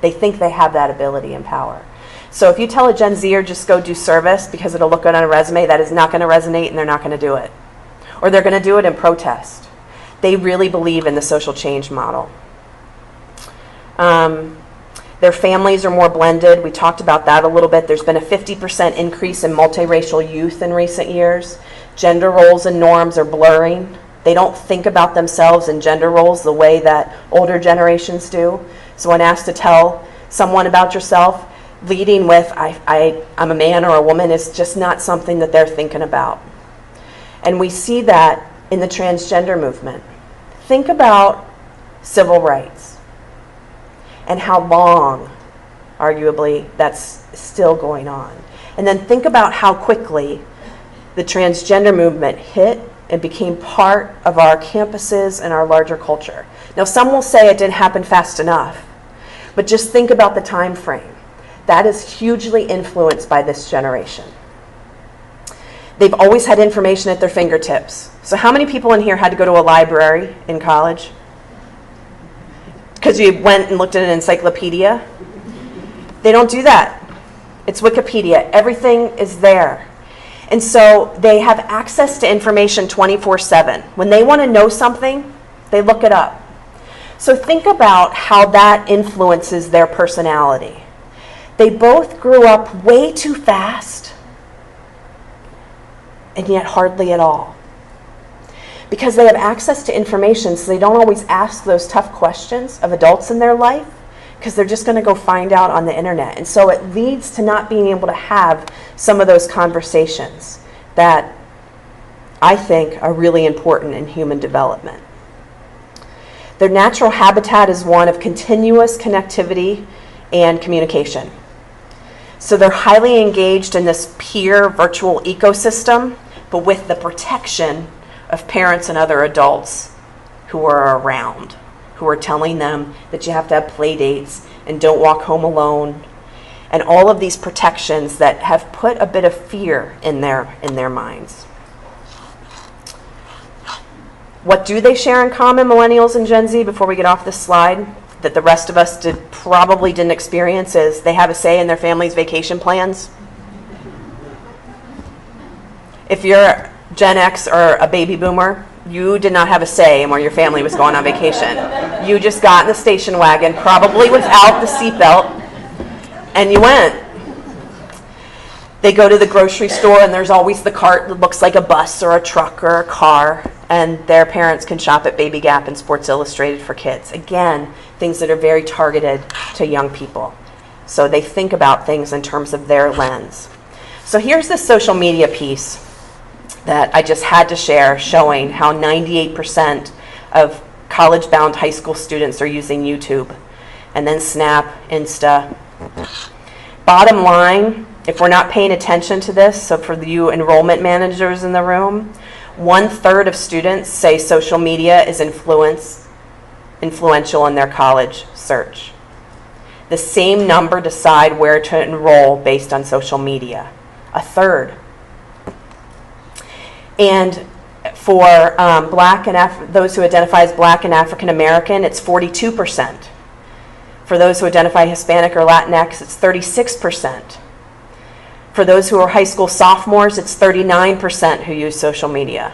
C: They think they have that ability and power. So if you tell a Gen Zer just go do service because it'll look good on a resume, that is not going to resonate and they're not going to do it. Or they're going to do it in protest. They really believe in the social change model. Their families are more blended. We talked about that a little bit. There's been a 50% increase in multiracial youth in recent years. Gender roles and norms are blurring. They don't think about themselves in gender roles the way that older generations do. So when asked to tell someone about yourself, leading with, I'm a man or a woman is just not something that they're thinking about. And we see that in the transgender movement. Think about civil rights and how long, arguably, that's still going on. And then think about how quickly the transgender movement hit and became part of our campuses and our larger culture. Now, some will say it didn't happen fast enough, but just think about the time frame. That is hugely influenced by this generation. They've always had information at their fingertips. So how many people in here had to go to a library in college? Because you went and looked at an encyclopedia? They don't do that. It's Wikipedia. Everything is there. And so they have access to information 24/7. When they want to know something, they look it up. So think about how that influences their personality. They both grew up way too fast, and yet hardly at all. Because they have access to information, so they don't always ask those tough questions of adults in their life, because they're just going to go find out on the internet. And so it leads to not being able to have some of those conversations that I think are really important in human development. Their natural habitat is one of continuous connectivity and communication. So they're highly engaged in this peer virtual ecosystem, but with the protection of parents and other adults who are around, who are telling them that you have to have play dates and don't walk home alone, and all of these protections that have put a bit of fear in their minds. What do they share in common, millennials and Gen Z, before we get off this slide, that the rest of us probably didn't experience, is they have a say in their family's vacation plans? If you're Gen X or a baby boomer, you did not have a say in where your family was going on vacation. You just got in the station wagon, probably without the seatbelt, and you went. They go to the grocery store, and there's always the cart that looks like a bus or a truck or a car, and their parents can shop at Baby Gap and Sports Illustrated for kids. Again, things that are very targeted to young people. So they think about things in terms of their lens. So here's the social media piece that I just had to share, showing how 98% of college-bound high school students are using YouTube, and then Snap, Insta. Bottom line, if we're not paying attention to this, so for you enrollment managers in the room, 1/3 of students say social media is influential in their college search. The same number decide where to enroll based on social media, 1/3. And for Black and those who identify as Black and African American, it's 42%. For those who identify Hispanic or Latinx, it's 36%. For those who are high school sophomores, it's 39% who use social media.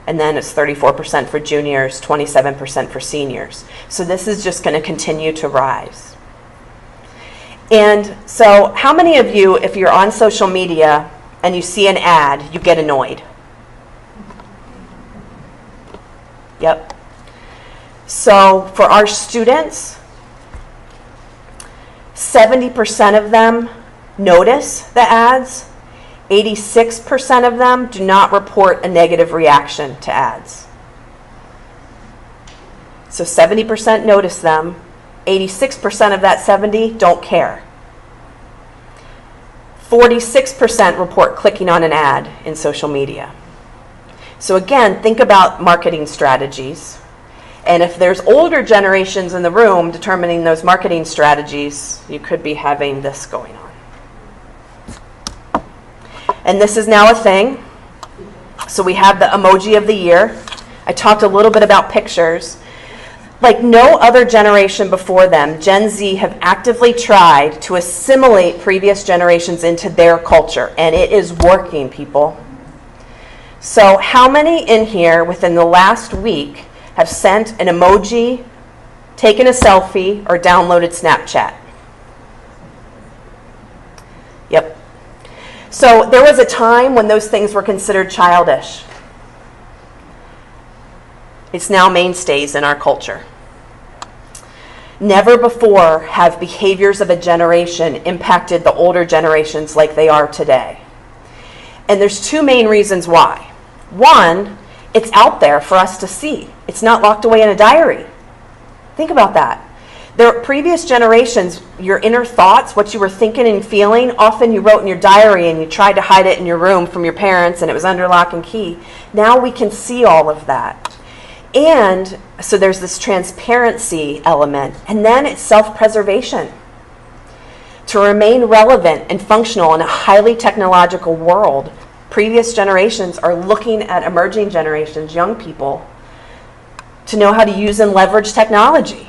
C: And then it's 34% for juniors, 27% for seniors. So this is just going to continue to rise. And so how many of you, if you're on social media and you see an ad, you get annoyed? Yep. So for our students, 70% of them notice the ads. 86% of them do not report a negative reaction to ads. So 70% notice them. 86% of that 70 don't care. 46% report clicking on an ad in social media. So again, think about marketing strategies. And if there's older generations in the room determining those marketing strategies, you could be having this going on. And this is now a thing. So we have the emoji of the year. I talked a little bit about pictures. Like no other generation before them, Gen Z have actively tried to assimilate previous generations into their culture. And it is working, people. So how many in here within the last week have sent an emoji, taken a selfie, or downloaded Snapchat? Yep. So there was a time when those things were considered childish. It's now mainstays in our culture. Never before have behaviors of a generation impacted the older generations like they are today. And there's two main reasons why. One, it's out there for us to see. It's not locked away in a diary. Think about that. Their previous generations, your inner thoughts, what you were thinking and feeling, often you wrote in your diary and you tried to hide it in your room from your parents and it was under lock and key. Now we can see all of that. And so there's this transparency element. And then it's self-preservation. To remain relevant and functional in a highly technological world, previous generations are looking at emerging generations, young people, to know how to use and leverage technology.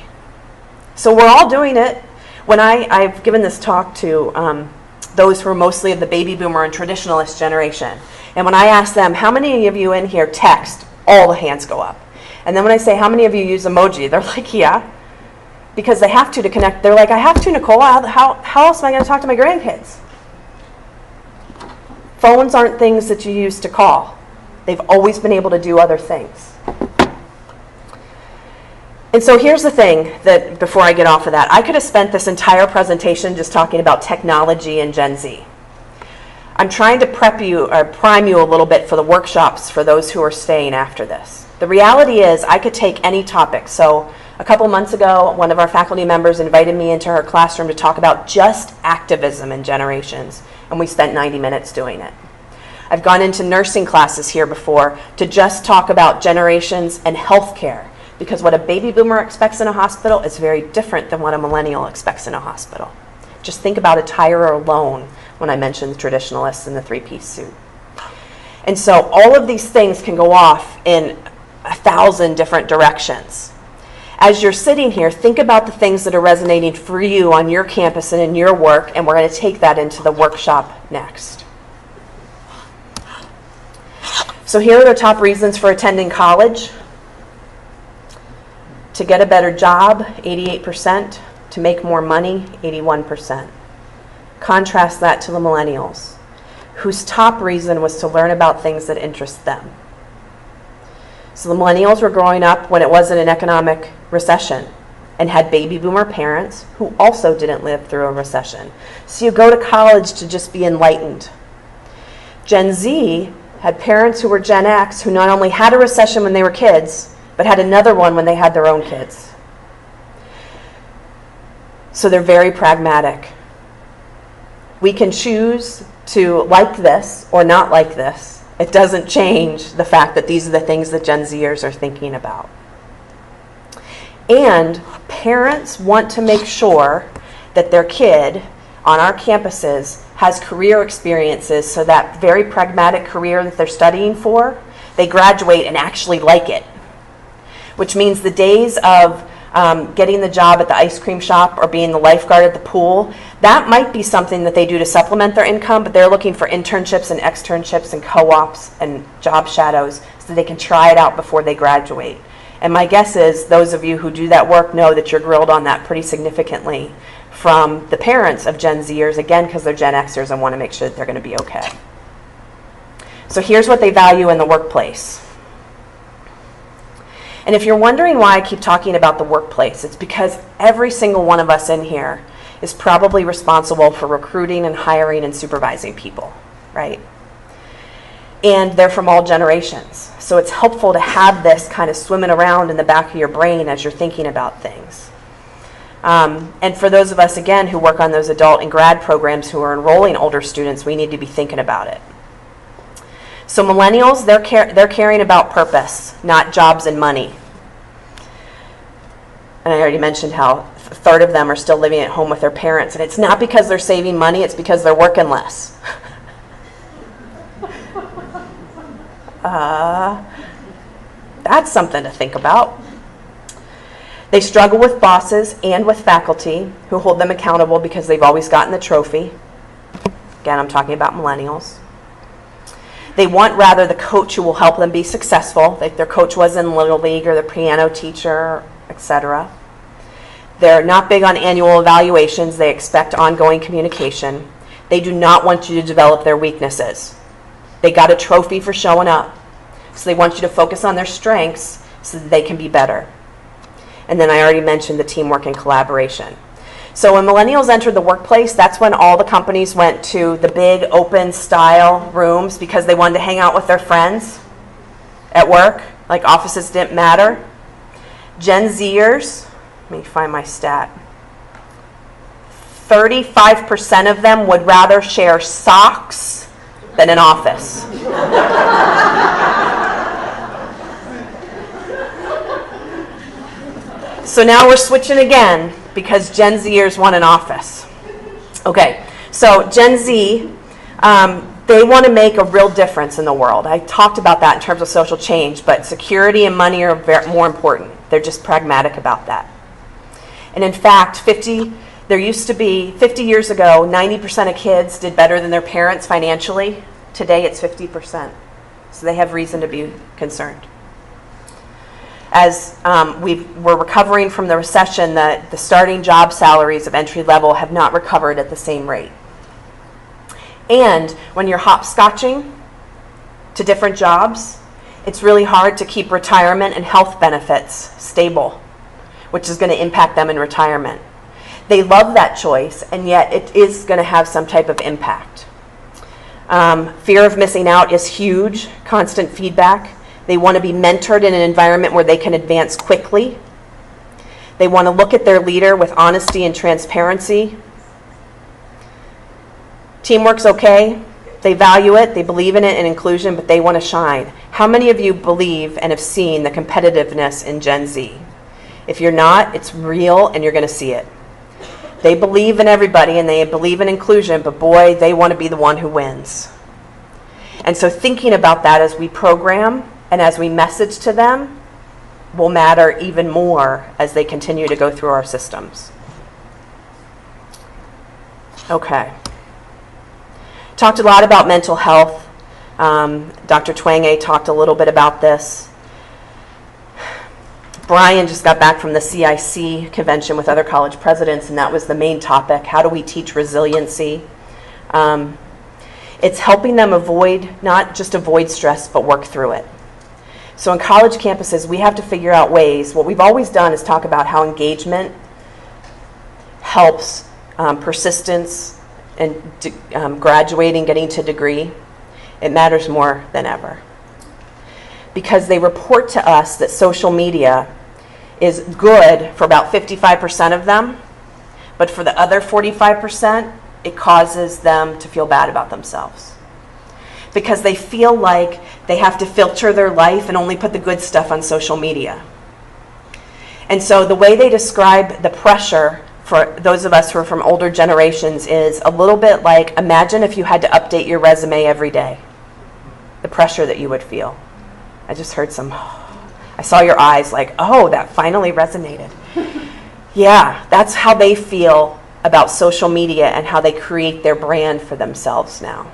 C: So we're all doing it. When I've given this talk to those who are mostly of the baby boomer and traditionalist generation, and when I ask them, how many of you in here text, all the hands go up. And then when I say, how many of you use emoji, they're like, yeah. Because they have to connect. They're like, I have to, Nicole. How else am I going to talk to my grandkids? Phones aren't things that you use to call. They've always been able to do other things. And so here's the thing that before I get off of that, I could have spent this entire presentation just talking about technology and Gen Z. I'm trying to prime you a little bit for the workshops for those who are staying after this. The reality is I could take any topic. So a couple months ago, one of our faculty members invited me into her classroom to talk about just activism in generations, and we spent 90 minutes doing it. I've gone into nursing classes here before to just talk about generations and healthcare, because what a baby boomer expects in a hospital is very different than what a millennial expects in a hospital. Just think about attire alone when I mentioned the traditionalists in the three-piece suit. And so all of these things can go off in 1,000 different directions. As you're sitting here, think about the things that are resonating for you on your campus and in your work, and we're going to take that into the workshop next. So here are the top reasons for attending college. To get a better job, 88%. To make more money, 81%. Contrast that to the millennials, whose top reason was to learn about things that interest them. So the millennials were growing up when it wasn't an economic recession and had baby boomer parents who also didn't live through a recession. So you go to college to just be enlightened. Gen Z had parents who were Gen X who not only had a recession when they were kids, but had another one when they had their own kids. So they're very pragmatic. We can choose to like this or not like this. It doesn't change the fact that these are the things that Gen Zers are thinking about. And parents want to make sure that their kid on our campuses has career experiences so that very pragmatic career that they're studying for, they graduate and actually like it. Which means the days of getting the job at the ice cream shop or being the lifeguard at the pool, that might be something that they do to supplement their income, but they're looking for internships and externships and co-ops and job shadows so they can try it out before they graduate. And my guess is those of you who do that work know that you're grilled on that pretty significantly from the parents of Gen Zers, again, because they're Gen Xers and want to make sure that they're going to be okay. So here's what they value in the workplace. And if you're wondering why I keep talking about the workplace, it's because every single one of us in here is probably responsible for recruiting and hiring and supervising people, right? And they're from all generations. So it's helpful to have this kind of swimming around in the back of your brain as you're thinking about things. And for those of us, again, who work on those adult and grad programs who are enrolling older students, we need to be thinking about it. So millennials, they're caring about purpose, not jobs and money. And I already mentioned how a third of them are still living at home with their parents. And it's not because they're saving money, it's because they're working less. That's something to think about. They struggle with bosses and with faculty who hold them accountable because they've always gotten the trophy. Again, I'm talking about millennials. They want rather the coach who will help them be successful, like their coach was in Little League or the piano teacher, etc. They're not big on annual evaluations. They expect ongoing communication. They do not want you to develop their weaknesses. They got a trophy for showing up. So they want you to focus on their strengths so that they can be better. And then I already mentioned the teamwork and collaboration. So when millennials entered the workplace, that's when all the companies went to the big open style rooms because they wanted to hang out with their friends at work. Like offices didn't matter. Gen Zers, Let me find my stat. 35% of them would rather share socks than an office. So now we're switching again because Gen Zers want an office. Okay, so Gen Z, they want to make a real difference in the world. I talked about that in terms of social change, but security and money are more important. They're just pragmatic about that. And in fact, there used to be, 50 years ago, 90% of kids did better than their parents financially. Today it's 50%. So they have reason to be concerned. As we're recovering from the recession, the starting job salaries of entry level have not recovered at the same rate. And when you're hopscotching to different jobs, it's really hard to keep retirement and health benefits stable, which is going to impact them in retirement. They love that choice, and yet it is going to have some type of impact. Fear of missing out is huge, constant feedback. They want to be mentored in an environment where they can advance quickly. They want to look at their leader with honesty and transparency. Teamwork's okay. They value it, they believe in it and inclusion, but they want to shine. How many of you believe and have seen the competitiveness in Gen Z? If you're not, it's real and you're going to see it. They believe in everybody and they believe in inclusion, but boy, they want to be the one who wins. And so thinking about that as we program and as we message to them will matter even more as they continue to go through our systems. Okay. Talked a lot about mental health. Dr. Twenge talked a little bit about this. Brian just got back from the CIC convention with other college presidents, and that was the main topic. How do we teach resiliency? It's helping them not just avoid stress, but work through it. So on college campuses, we have to figure out ways. What we've always done is talk about how engagement helps persistence and graduating, getting to degree. It matters more than ever. Because they report to us that social media is good for about 55% of them, but for the other 45%, it causes them to feel bad about themselves. Because they feel like they have to filter their life and only put the good stuff on social media. And so the way they describe the pressure for those of us who are from older generations is a little bit like, imagine if you had to update your resume every day. The pressure that you would feel. I just heard I saw your eyes like, oh, that finally resonated. Yeah, that's how they feel about social media and how they create their brand for themselves now.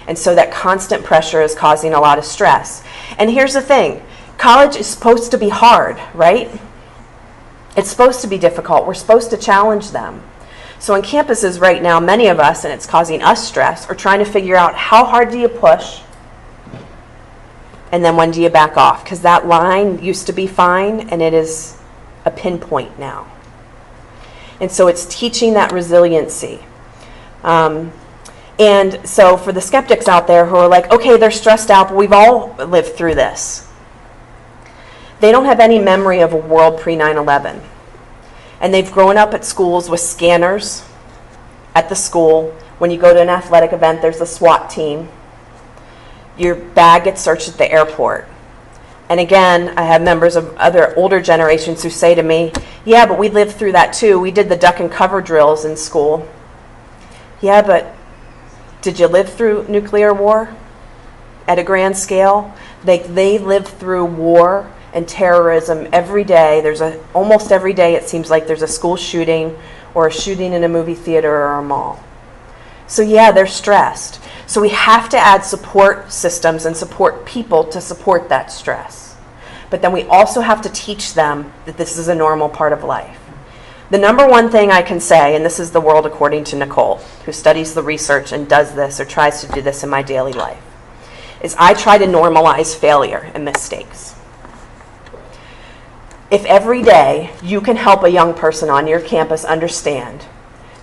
C: And so that constant pressure is causing a lot of stress. And here's the thing, college is supposed to be hard, right? It's supposed to be difficult. We're supposed to challenge them. So on campuses right now, many of us, and it's causing us stress, are trying to figure out how hard do you push and then when do you back off? Because that line used to be fine and it is a pinpoint now. And so it's teaching that resiliency. And so for the skeptics out there who are like, okay, they're stressed out, but we've all lived through this. They don't have any memory of a world pre-9/11. And they've grown up at schools with scanners at the school. When you go to an athletic event, there's a SWAT team. Your bag gets searched at the airport. And again, I have members of other older generations who say to me, yeah, but we lived through that too. We did the duck and cover drills in school. Yeah, but did you live through nuclear war at a grand scale? They lived through war and terrorism every day. Almost every day it seems like there's a school shooting or a shooting in a movie theater or a mall. So yeah, they're stressed. So we have to add support systems and support people to support that stress. But then we also have to teach them that this is a normal part of life. The number one thing I can say, and this is the world according to Nicole, who studies the research and does this or tries to do this in my daily life, is I try to normalize failure and mistakes. If every day you can help a young person on your campus understand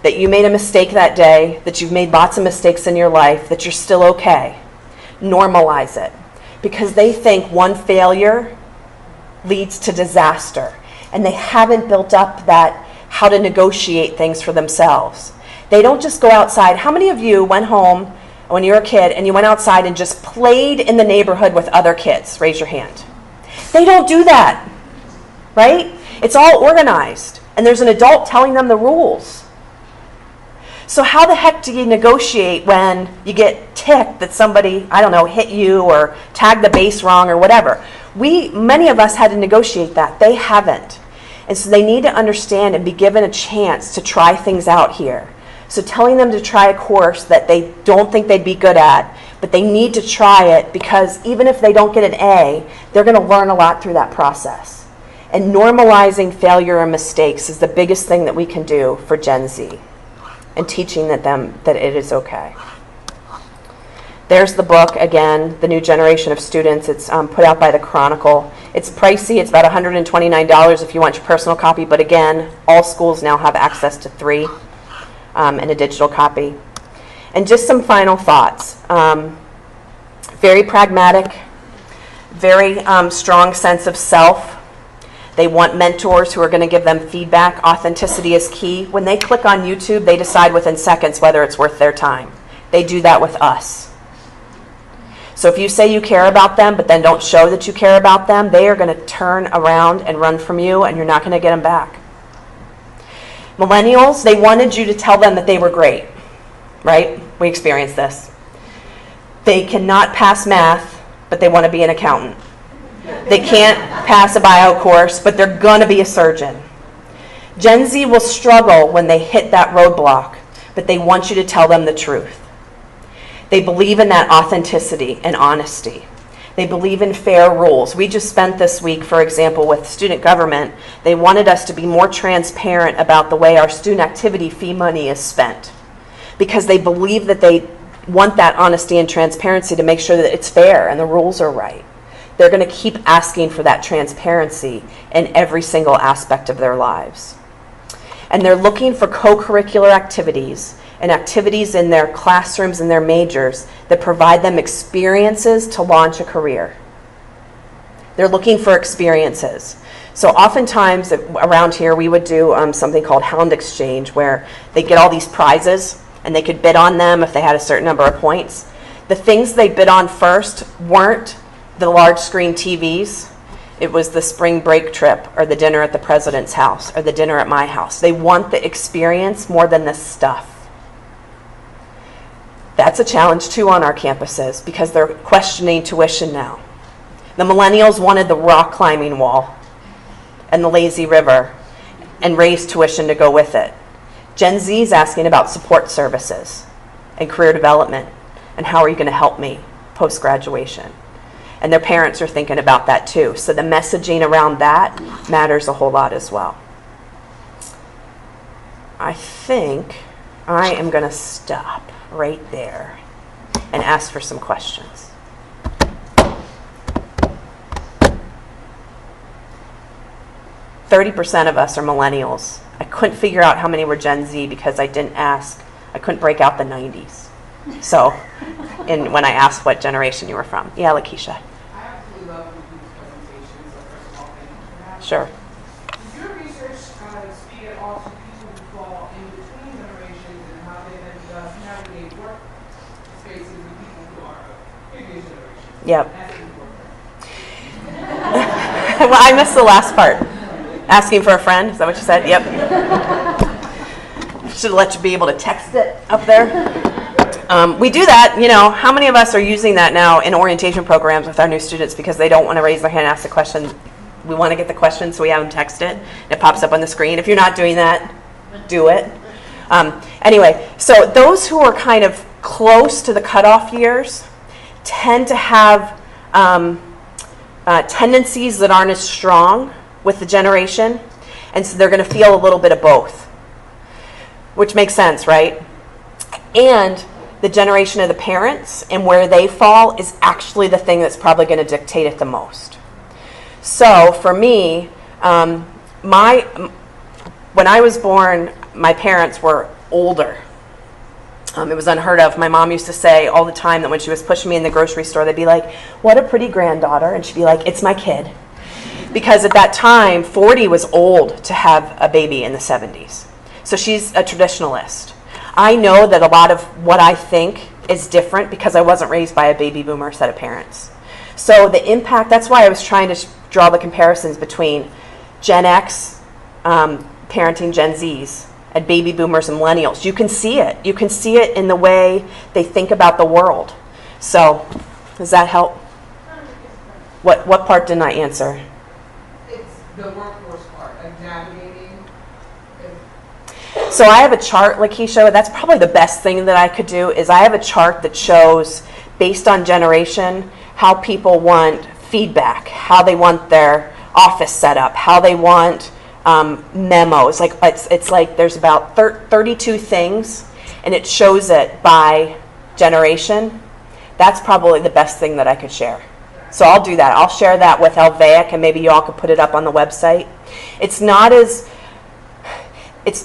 C: that you made a mistake that day, that you've made lots of mistakes in your life, that you're still okay, normalize it. Because they think one failure leads to disaster. and they haven't built up that how to negotiate things for themselves. They don't just go outside. How many of you went home when you were a kid and you went outside and just played in the neighborhood with other kids? Raise your hand. They don't do that, right? It's all organized, and there's an adult telling them the rules. So how the heck do you negotiate when you get ticked that somebody, I don't know, hit you or tagged the base wrong or whatever? Many of us had to negotiate that. They haven't. And so they need to understand and be given a chance to try things out here. So telling them to try a course that they don't think they'd be good at, but they need to try it because even if they don't get an A, they're going to learn a lot through that process. And normalizing failure and mistakes is the biggest thing that we can do for Gen Z, and teaching them that it is okay. There's the book, again, The New Generation of Students. It's put out by the Chronicle. It's pricey. It's about $129 if you want your personal copy, but again, all schools now have access to 3 and a digital copy. And just some final thoughts. Very pragmatic, very strong sense of self. They want mentors who are going to give them feedback. Authenticity is key. When they click on YouTube, they decide within seconds whether it's worth their time. They do that with us. So if you say you care about them, but then don't show that you care about them, they are going to turn around and run from you, and you're not going to get them back. Millennials, they wanted you to tell them that they were great, right? We experienced this. They cannot pass math, but they want to be an accountant. They can't pass a bio course, but they're going to be a surgeon. Gen Z will struggle when they hit that roadblock, but they want you to tell them the truth. They believe in that authenticity and honesty. They believe in fair rules. We just spent this week, for example, with student government. They wanted us to be more transparent about the way our student activity fee money is spent, because they believe that they want that honesty and transparency to make sure that it's fair and the rules are right. They're going to keep asking for that transparency in every single aspect of their lives. And they're looking for co-curricular activities and activities in their classrooms and their majors that provide them experiences to launch a career. They're looking for experiences. So oftentimes around here we would do something called Hound Exchange, where they get all these prizes and they could bid on them if they had a certain number of points. The things they bid on first weren't the large screen TVs. It was the spring break trip or the dinner at the president's house or the dinner at my house. They want the experience more than the stuff. That's a challenge too on our campuses because they're questioning tuition now. The millennials wanted the rock climbing wall and the lazy river and raised tuition to go with it. Gen Z is asking about support services and career development and how are you going to help me post-graduation. And their parents are thinking about that too. So the messaging around that matters a whole lot as well. I think I am going to stop right there and ask for some questions. %30 of us are millennials. I couldn't figure out how many were Gen Z because I didn't ask. I couldn't break out the 90s. So, when I asked what generation you were from. Yeah, Lakeisha.
D: I absolutely love these presentations. So first of all, thank you for having me.
C: Sure.
D: Does your research speak at all to people who fall in between generations and how they then navigate work spaces with people who are previous generations?
C: Yep.
D: Asking for a
C: Well, I missed the last part. Asking for a friend, is that what you said? Yep. Should have let you be able to text it up there. We do that, how many of us are using that now in orientation programs with our new students because they don't want to raise their hand and ask the question. We want to get the question, so we have them text it. It pops up on the screen. If you're not doing that, do it. Anyway, so those who are kind of close to the cutoff years tend to have tendencies that aren't as strong with the generation, and so they're going to feel a little bit of both, which makes sense, right? And the generation of the parents and where they fall is actually the thing that's probably going to dictate it the most. So for me, when I was born, my parents were older. It was unheard of. My mom used to say all the time that when she was pushing me in the grocery store, they'd be like, "What a pretty granddaughter," and she'd be like, "It's my kid." Because at that time, 40 was old to have a baby in the 70s. So she's a traditionalist. I know that a lot of what I think is different because I wasn't raised by a baby boomer set of parents. So the impact, that's why I was trying to draw the comparisons between Gen X parenting Gen Zs and baby boomers and millennials. You can see it. You can see it in the way they think about the world. So does that help? What part didn't I answer?
D: It's the workforce part, like navigating.
C: So I have a chart, Lakeisha. That's probably the best thing that I could do is I have a chart that shows, based on generation, how people want feedback, how they want their office set up, how they want memos. Like it's like there's about 32 things, and it shows it by generation. That's probably the best thing that I could share. So I'll do that. I'll share that with Alvaic, and maybe you all could put it up on the website.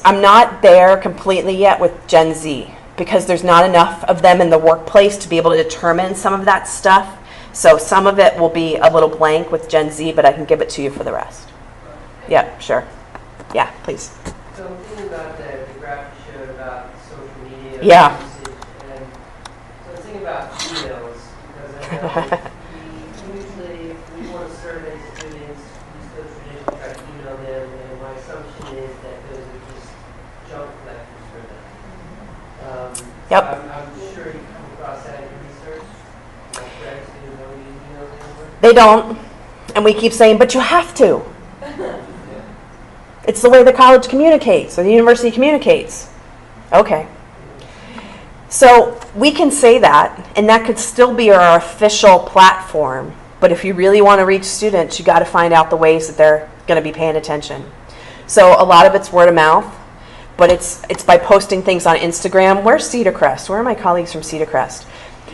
C: I'm not there completely yet with Gen Z because there's not enough of them in the workplace to be able to determine some of that stuff. So some of it will be a little blank with Gen Z, but I can give it to you for the rest. Yeah, sure. Yeah, please.
E: So I'm thinking about the graph you showed about social media
C: Yeah.
E: usage, and so I'm thinking about emails, because I know we usually, if we want to survey students, we still traditionally try to email them, and my assumption is that those are just junk collectors for them.
C: Yep.
E: So I'm sure you come across that in your research. My friends who know you email anymore.
C: They don't, and we keep saying, but you have to. It's the way the college communicates or the university communicates. Okay. So we can say that, and that could still be our official platform. But if you really want to reach students, you got to find out the ways that they're going to be paying attention. So a lot of it's word of mouth, but it's by posting things on Instagram. Where's Cedar Crest? Where are my colleagues from Cedar Crest?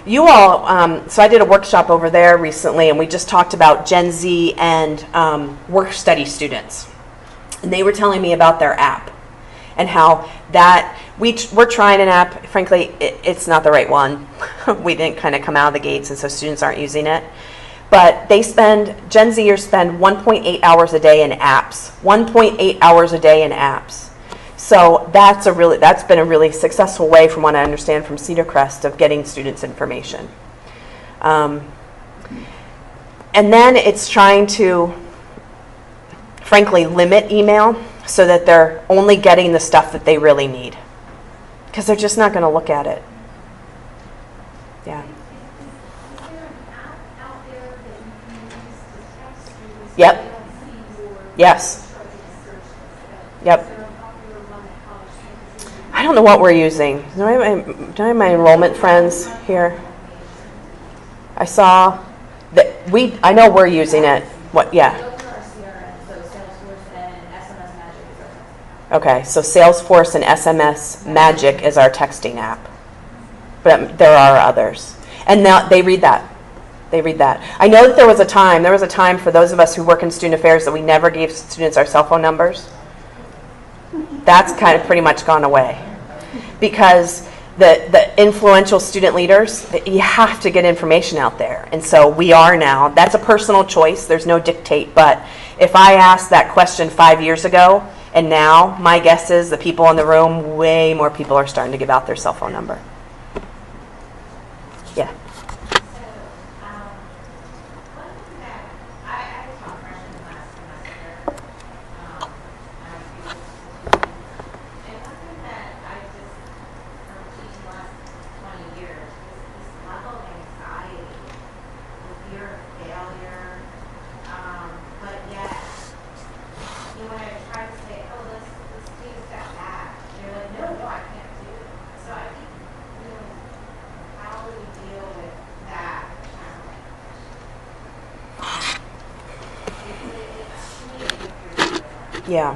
C: You all, so I did a workshop over there recently, and we just talked about Gen Z and work study students. And they were telling me about their app and how that we're trying an app. Frankly, it's not the right one. We didn't kind of come out of the gates, and so students aren't using it. But Gen Zers spend 1.8 hours a day in apps. 1.8 hours a day in apps. So that's been a really successful way, from what I understand from Cedar Crest, of getting students information. And then it's trying to, frankly, limit email so that they're only getting the stuff that they really need, because they're just not going to look at it. Yeah.
F: Is there an app out there that you can use to text students?
C: Yep.
F: So they don't see your
C: Yes.
F: search.
C: Yep.
F: Is there a popular one that college students use?
C: I don't know what we're using. Do I have my enrollment friends here? I saw that I know we're using it. What? Yeah.
F: Those are our CRM, so Salesforce and SMS Magic is our texting.
C: Okay, so Salesforce and SMS Magic is our texting app. But there are others. And now they read that. They read that. I know that there was a time for those of us who work in student affairs that we never gave students our cell phone numbers. That's kind of pretty much gone away. Because the influential student leaders, you have to get information out there. And so we are now. That's a personal choice. There's no dictate. But if I asked that question 5 years ago, and now, my guess is the people in the room, way more people are starting to give out their cell phone number. Yeah.
F: So, one thing that I taught freshmen last semester, and one thing that I just, from teaching the last 20 years, is this level of anxiety, the fear of failure, but yet, when I try to say, oh, let's take a step back, they're like, no, I can't do it. So I keep feeling, how do we deal with that challenge? It's to me,
C: Yeah.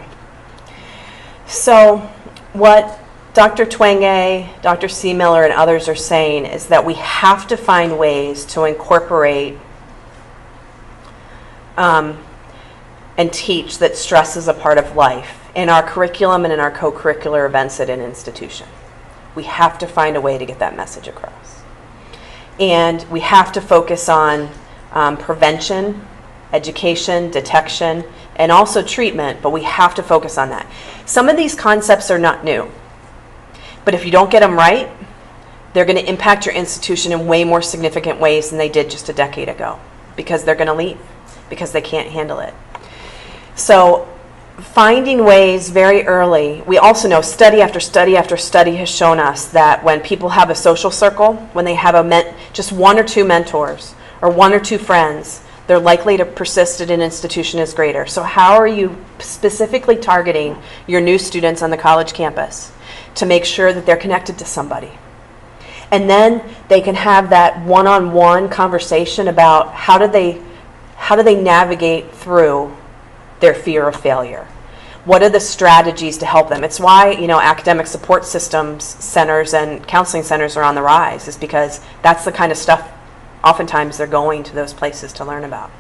C: So what Dr. Twenge, Dr. C. Miller, and others are saying is that we have to find ways to incorporate and teach that stress is a part of life in our curriculum and in our co-curricular events at an institution. We have to find a way to get that message across. And we have to focus on prevention education, detection, and also treatment, but we have to focus on that. Some of these concepts are not new, but if you don't get them right, they're going to impact your institution in way more significant ways than they did just a decade ago, because they're going to leave, because they can't handle it. So finding ways very early. We also know study after study after study has shown us that when people have a social circle, when they have just one or two mentors or one or two friends, they're likely to persist at an institution as greater. So how are you specifically targeting your new students on the college campus to make sure that they're connected to somebody? And then they can have that one-on-one conversation about how do they navigate through their fear of failure. What are the strategies to help them? It's why, academic support systems, centers, and counseling centers are on the rise, is because that's the kind of stuff oftentimes they're going to those places to learn about.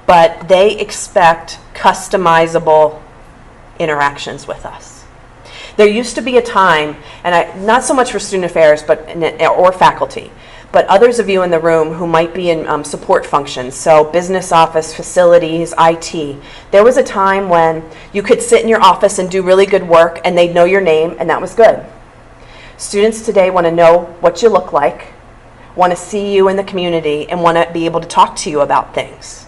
C: But they expect customizable interactions with us. There used to be a time, and not so much for student affairs or faculty, but others of you in the room who might be in support functions, so business office, facilities, IT. There was a time when you could sit in your office and do really good work and they'd know your name, and that was good. Students today want to know what you look like, want to see you in the community, and want to be able to talk to you about things.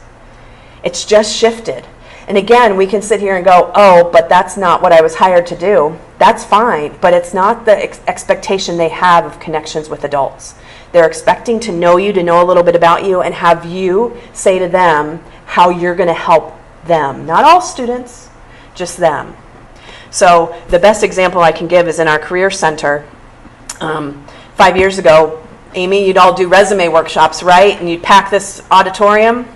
C: It's just shifted. And again, we can sit here and go, oh, but that's not what I was hired to do. That's fine, but it's not the expectation they have of connections with adults. They're expecting to know you, to know a little bit about you, and have you say to them how you're going to help them. Not all students, just them. So the best example I can give is in our Career Center. 5 years ago, Amy, you'd all do resume workshops, right? And you'd pack this auditorium.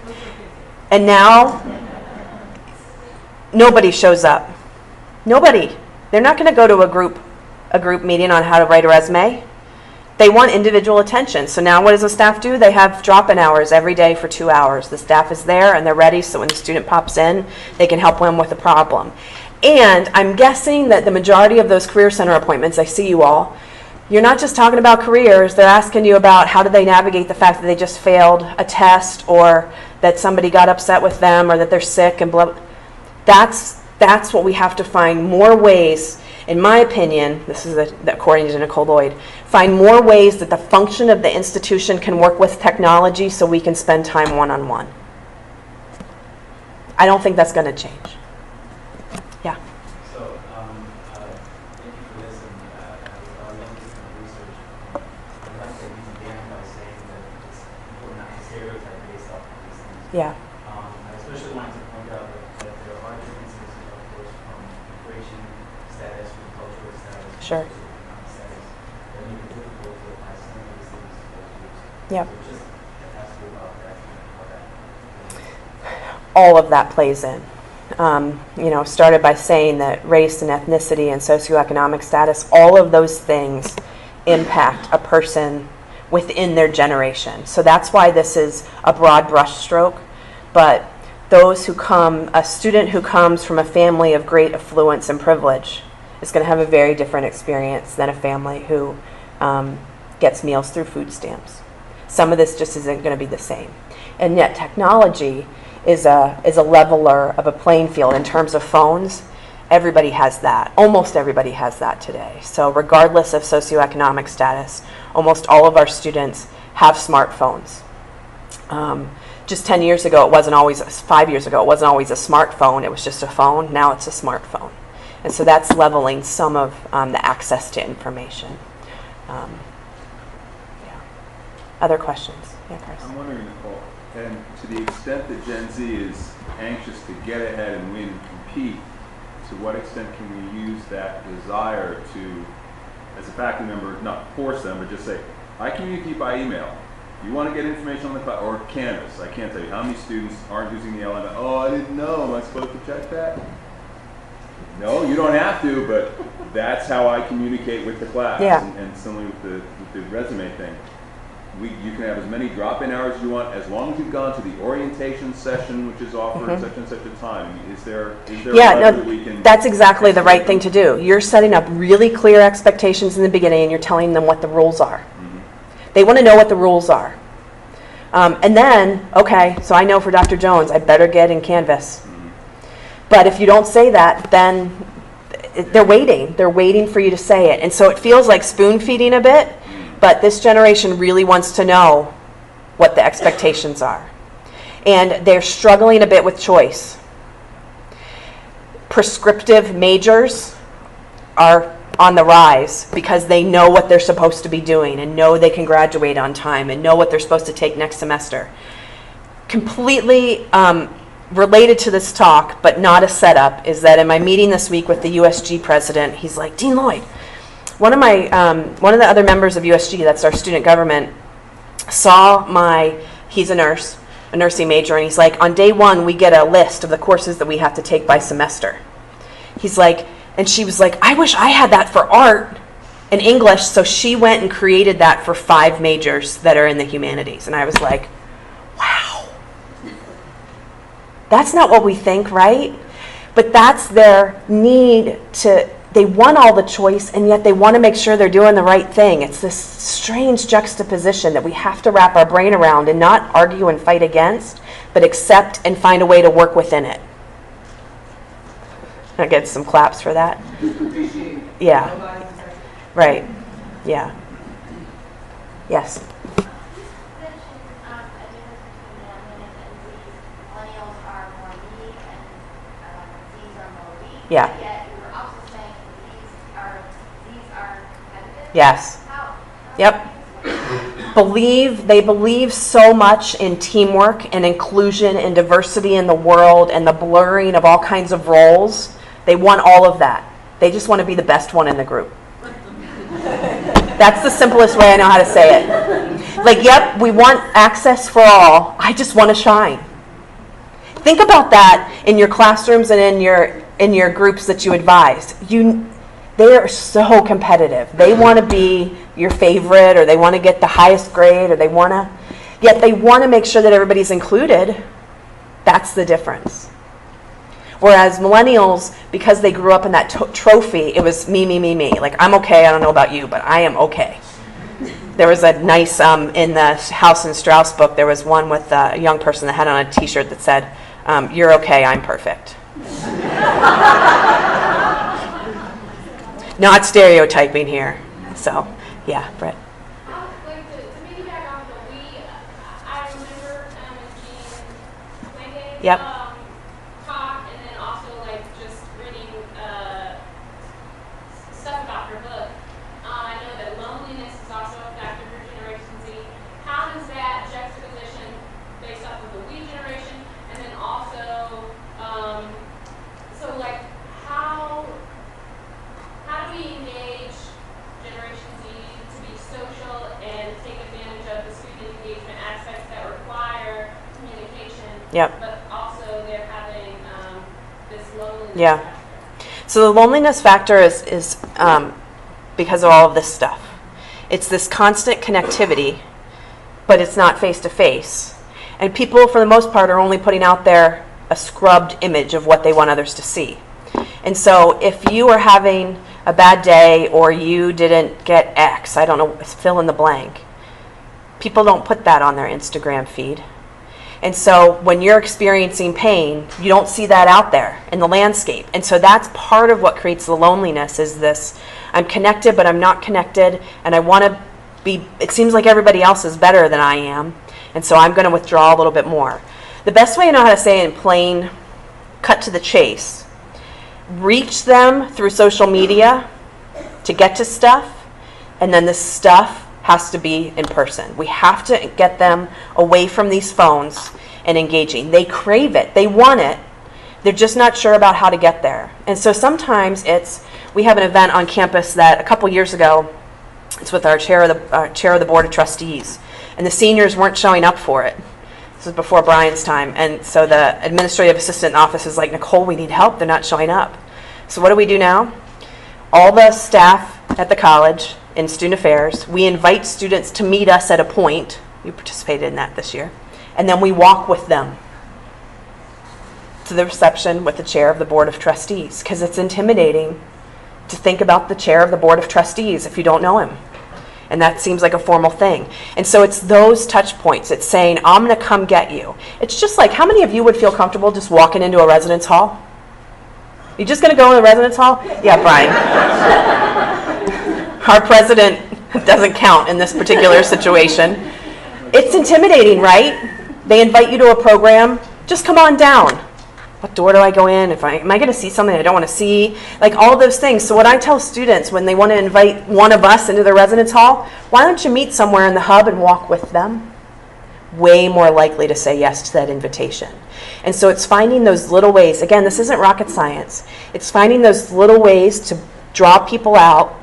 C: And now, nobody shows up. Nobody. They're not going to go to a group meeting on how to write a resume. They want individual attention. So now what does the staff do? They have drop-in hours every day for 2 hours. The staff is there and they're ready, so when the student pops in, they can help them with a problem. And I'm guessing that the majority of those Career Center appointments, I see you all, you're not just talking about careers, they're asking you about how do they navigate the fact that they just failed a test, or that somebody got upset with them, or that they're sick and blah. That's what we have to find more ways, in my opinion, this is according to Nicole Lloyd, find more ways that the function of the institution can work with technology so we can spend time one-on-one. I don't think that's going to change. Yeah.
G: So, thank you for this, and I love this kind of research. I'd like to begin by saying that it's important not to stereotype based off of these things.
C: Yeah.
G: I especially wanted to point out that there are differences, of course, from immigration status, from cultural status,
C: Sure.
G: socioeconomic status, that make it difficult to apply some of these things to those groups.
C: Yeah.
G: So just ask you about that and how that.
C: All of that plays in. Started by saying that race and ethnicity and socioeconomic status, all of those things impact a person within their generation. So that's why this is a broad brushstroke. But a student who comes from a family of great affluence and privilege is going to have a very different experience than a family who gets meals through food stamps. Some of this just isn't going to be the same. And yet technology is a leveler of a playing field in terms of phones. Everybody has that. Almost everybody has that today. So regardless of socioeconomic status, almost all of our students have smartphones. Just 10 years ago, 5 years ago, it wasn't always a smartphone. It was just a phone. Now it's a smartphone. And so that's leveling some of the access to information. Other questions? Yeah, Chris.
H: I'm wondering, Nicole, and to the extent that Gen Z is anxious to get ahead and win and compete, to what extent can we use that desire to, as a faculty member, not force them, but just say, I communicate by email. You want to get information on the cloud, or Canvas. I can't tell you how many students aren't using the LMS. Oh, I didn't know. Am I supposed to check that? No, you don't have to, but that's how I communicate with the class.
C: Yeah.
H: And similarly with the resume thing. You can have as many drop-in hours as you want, as long as you've gone to the orientation session, which is offered at such and such a time. Is there a lever that we can...
C: That's exactly the right thing to do. You're setting up really clear expectations in the beginning, and you're telling them what the rules are. They want to know what the rules are. And then, okay, so I know for Dr. Jones, I better get in Canvas. But if you don't say that, then they're waiting. They're waiting for you to say it. And so it feels like spoon feeding a bit, but this generation really wants to know what the expectations are. And they're struggling a bit with choice. Prescriptive majors are on the rise because they know what they're supposed to be doing and know they can graduate on time and know what they're supposed to take next semester. Completely related to this talk, but not a setup, is that in my meeting this week with the USG president, he's like, Dean Lloyd, one of the other members of USG, that's our student government, saw he's a nursing major, and he's like, on day one, we get a list of the courses that we have to take by semester. He's like, and she was like, I wish I had that for art and English, so she went and created that for 5 majors that are in the humanities. And I was like, wow. That's not what we think, right? But that's their need they want all the choice, and yet they want to make sure they're doing the right thing. It's this strange juxtaposition that we have to wrap our brain around and not argue and fight against, but accept and find a way to work within it. I get some claps for that. Yeah. Right. Yeah. Yes. Yeah. Yes. Yep. They believe so much in teamwork and inclusion and diversity in the world and the blurring of all kinds of roles. They want all of that. They just want to be the best one in the group. That's the simplest way I know how to say it. Like, yep, we want access for all. I just want to shine. Think about that in your classrooms and in your groups that you advise. They are so competitive. They want to be your favorite, or they want to get the highest grade, or yet they want to make sure that everybody's included. That's the difference. Whereas millennials, because they grew up in that trophy, it was me, me, me, me. Like, I'm okay, I don't know about you, but I am okay. There was a nice, in the House and Strauss book, there was one with a young person that had on a t-shirt that said, you're okay, I'm perfect. Not stereotyping here. So, yeah, Brett.
I: I would like to piggyback on I remember Jean Wenge
C: Yep.
I: talk, and then also like just reading stuff about her book. I know that loneliness is also a factor for Generation Z. How does that juxtaposition based off of the we generation, and then also, so like how do we engage Generation Z to be social and take advantage of the student engagement aspects that require communication,
C: Yep.
I: but also they're having this loneliness
C: Yeah.
I: factor?
C: So the loneliness factor is because of all of this stuff. It's this constant connectivity, but it's not face-to-face. And people, for the most part, are only putting out there a scrubbed image of what they want others to see. And so if you are having a bad day or you didn't get X, I don't know, fill in the blank, people don't put that on their Instagram feed. And so when you're experiencing pain, you don't see that out there in the landscape. And so that's part of what creates the loneliness, is this, I'm connected, but I'm not connected, and I want to be, it seems like everybody else is better than I am, and so I'm going to withdraw a little bit more. The best way I know how to say it in plain, cut to the chase, reach them through social media to get to stuff, and then the stuff has to be in person. We have to get them away from these phones and engaging. They crave it. They want it. They're just not sure about how to get there. And so sometimes we have an event on campus that a couple years ago, it's with our chair of the Board of Trustees, and the seniors weren't showing up for it. This was before Brian's time. And so the administrative assistant in the office is like, Nicole, we need help. They're not showing up. So what do we do now? All the staff at the college in student affairs, we invite students to meet us at a point. You participated in that this year. And then we walk with them to the reception with the chair of the Board of Trustees, because it's intimidating to think about the chair of the Board of Trustees if you don't know him. And that seems like a formal thing. And so it's those touch points. It's saying, I'm going to come get you. It's just like, how many of you would feel comfortable just walking into a residence hall? You just going to go in the residence hall? Yeah, Brian. Our president doesn't count in this particular situation. It's intimidating, right? They invite you to a program. Just come on down. What door do I go in? Am I going to see something I don't want to see? Like all of those things. So what I tell students when they want to invite one of us into their residence hall, why don't you meet somewhere in the hub and walk with them? Way more likely to say yes to that invitation. And so it's finding those little ways. Again, this isn't rocket science. It's finding those little ways to draw people out,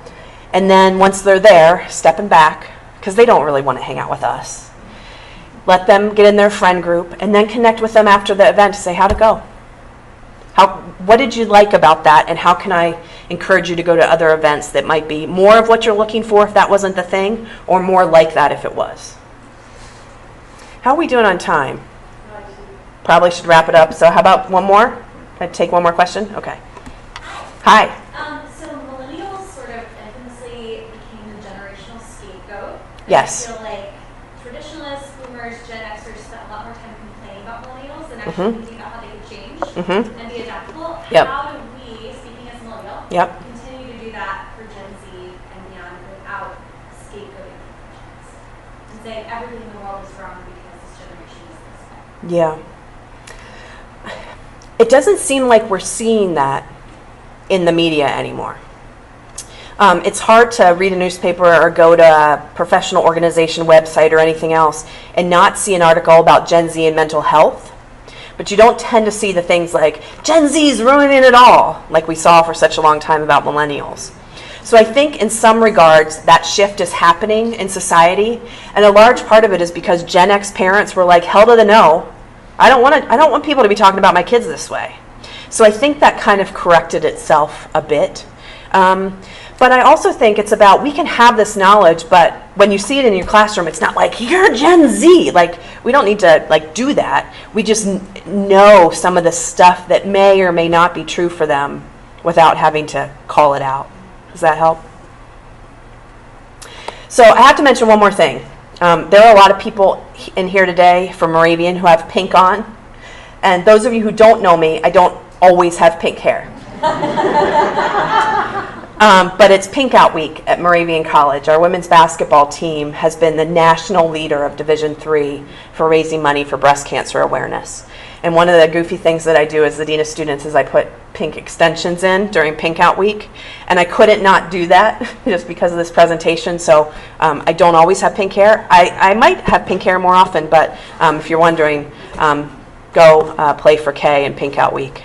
C: and then once they're there, stepping back, because they don't really want to hang out with us. Let them get in their friend group, and then connect with them after the event to say, how'd it go? What did you like about that, and how can I encourage you to go to other events that might be more of what you're looking for if that wasn't the thing, or more like that if it was? How are we doing on time? Probably should wrap it up. So how about one more? Can I take one more question? Okay. Hi.
J: So millennials sort of infamously became the generational scapegoat.
C: Yes.
J: I feel like traditionalists, boomers, Gen Xers spent a lot more time complaining about millennials than actually thinking about how they could change and be adaptable.
C: Yep.
J: How do we, speaking as millennial,
C: Yep.
J: continue to do that for Gen Z and beyond without scapegoating generations and saying everything in the world is wrong because this generation is this way?
C: Yeah. It doesn't seem like we're seeing that in the media anymore. It's hard to read a newspaper or go to a professional organization website or anything else and not see an article about Gen Z and mental health. But you don't tend to see the things like, Gen Z's ruining it all, like we saw for such a long time about millennials. So I think in some regards that shift is happening in society, and a large part of it is because Gen X parents were like, hell to the no. I don't want people to be talking about my kids this way. So I think that kind of corrected itself a bit. But I also think it's about, we can have this knowledge, but when you see it in your classroom, it's not like, you're Gen Z. Like, we don't need to do that. We just know some of the stuff that may or may not be true for them without having to call it out. Does that help? So I have to mention one more thing. There are a lot of people in here today from Moravian who have pink on. And those of you who don't know me, I don't always have pink hair. But it's Pink Out Week at Moravian College. Our women's basketball team has been the national leader of Division III for raising money for breast cancer awareness. And one of the goofy things that I do as the Dean of Students is I put pink extensions in during Pink Out Week. And I couldn't not do that just because of this presentation. So I don't always have pink hair. I might have pink hair more often, but if you're wondering, go play for Kay in Pink Out Week.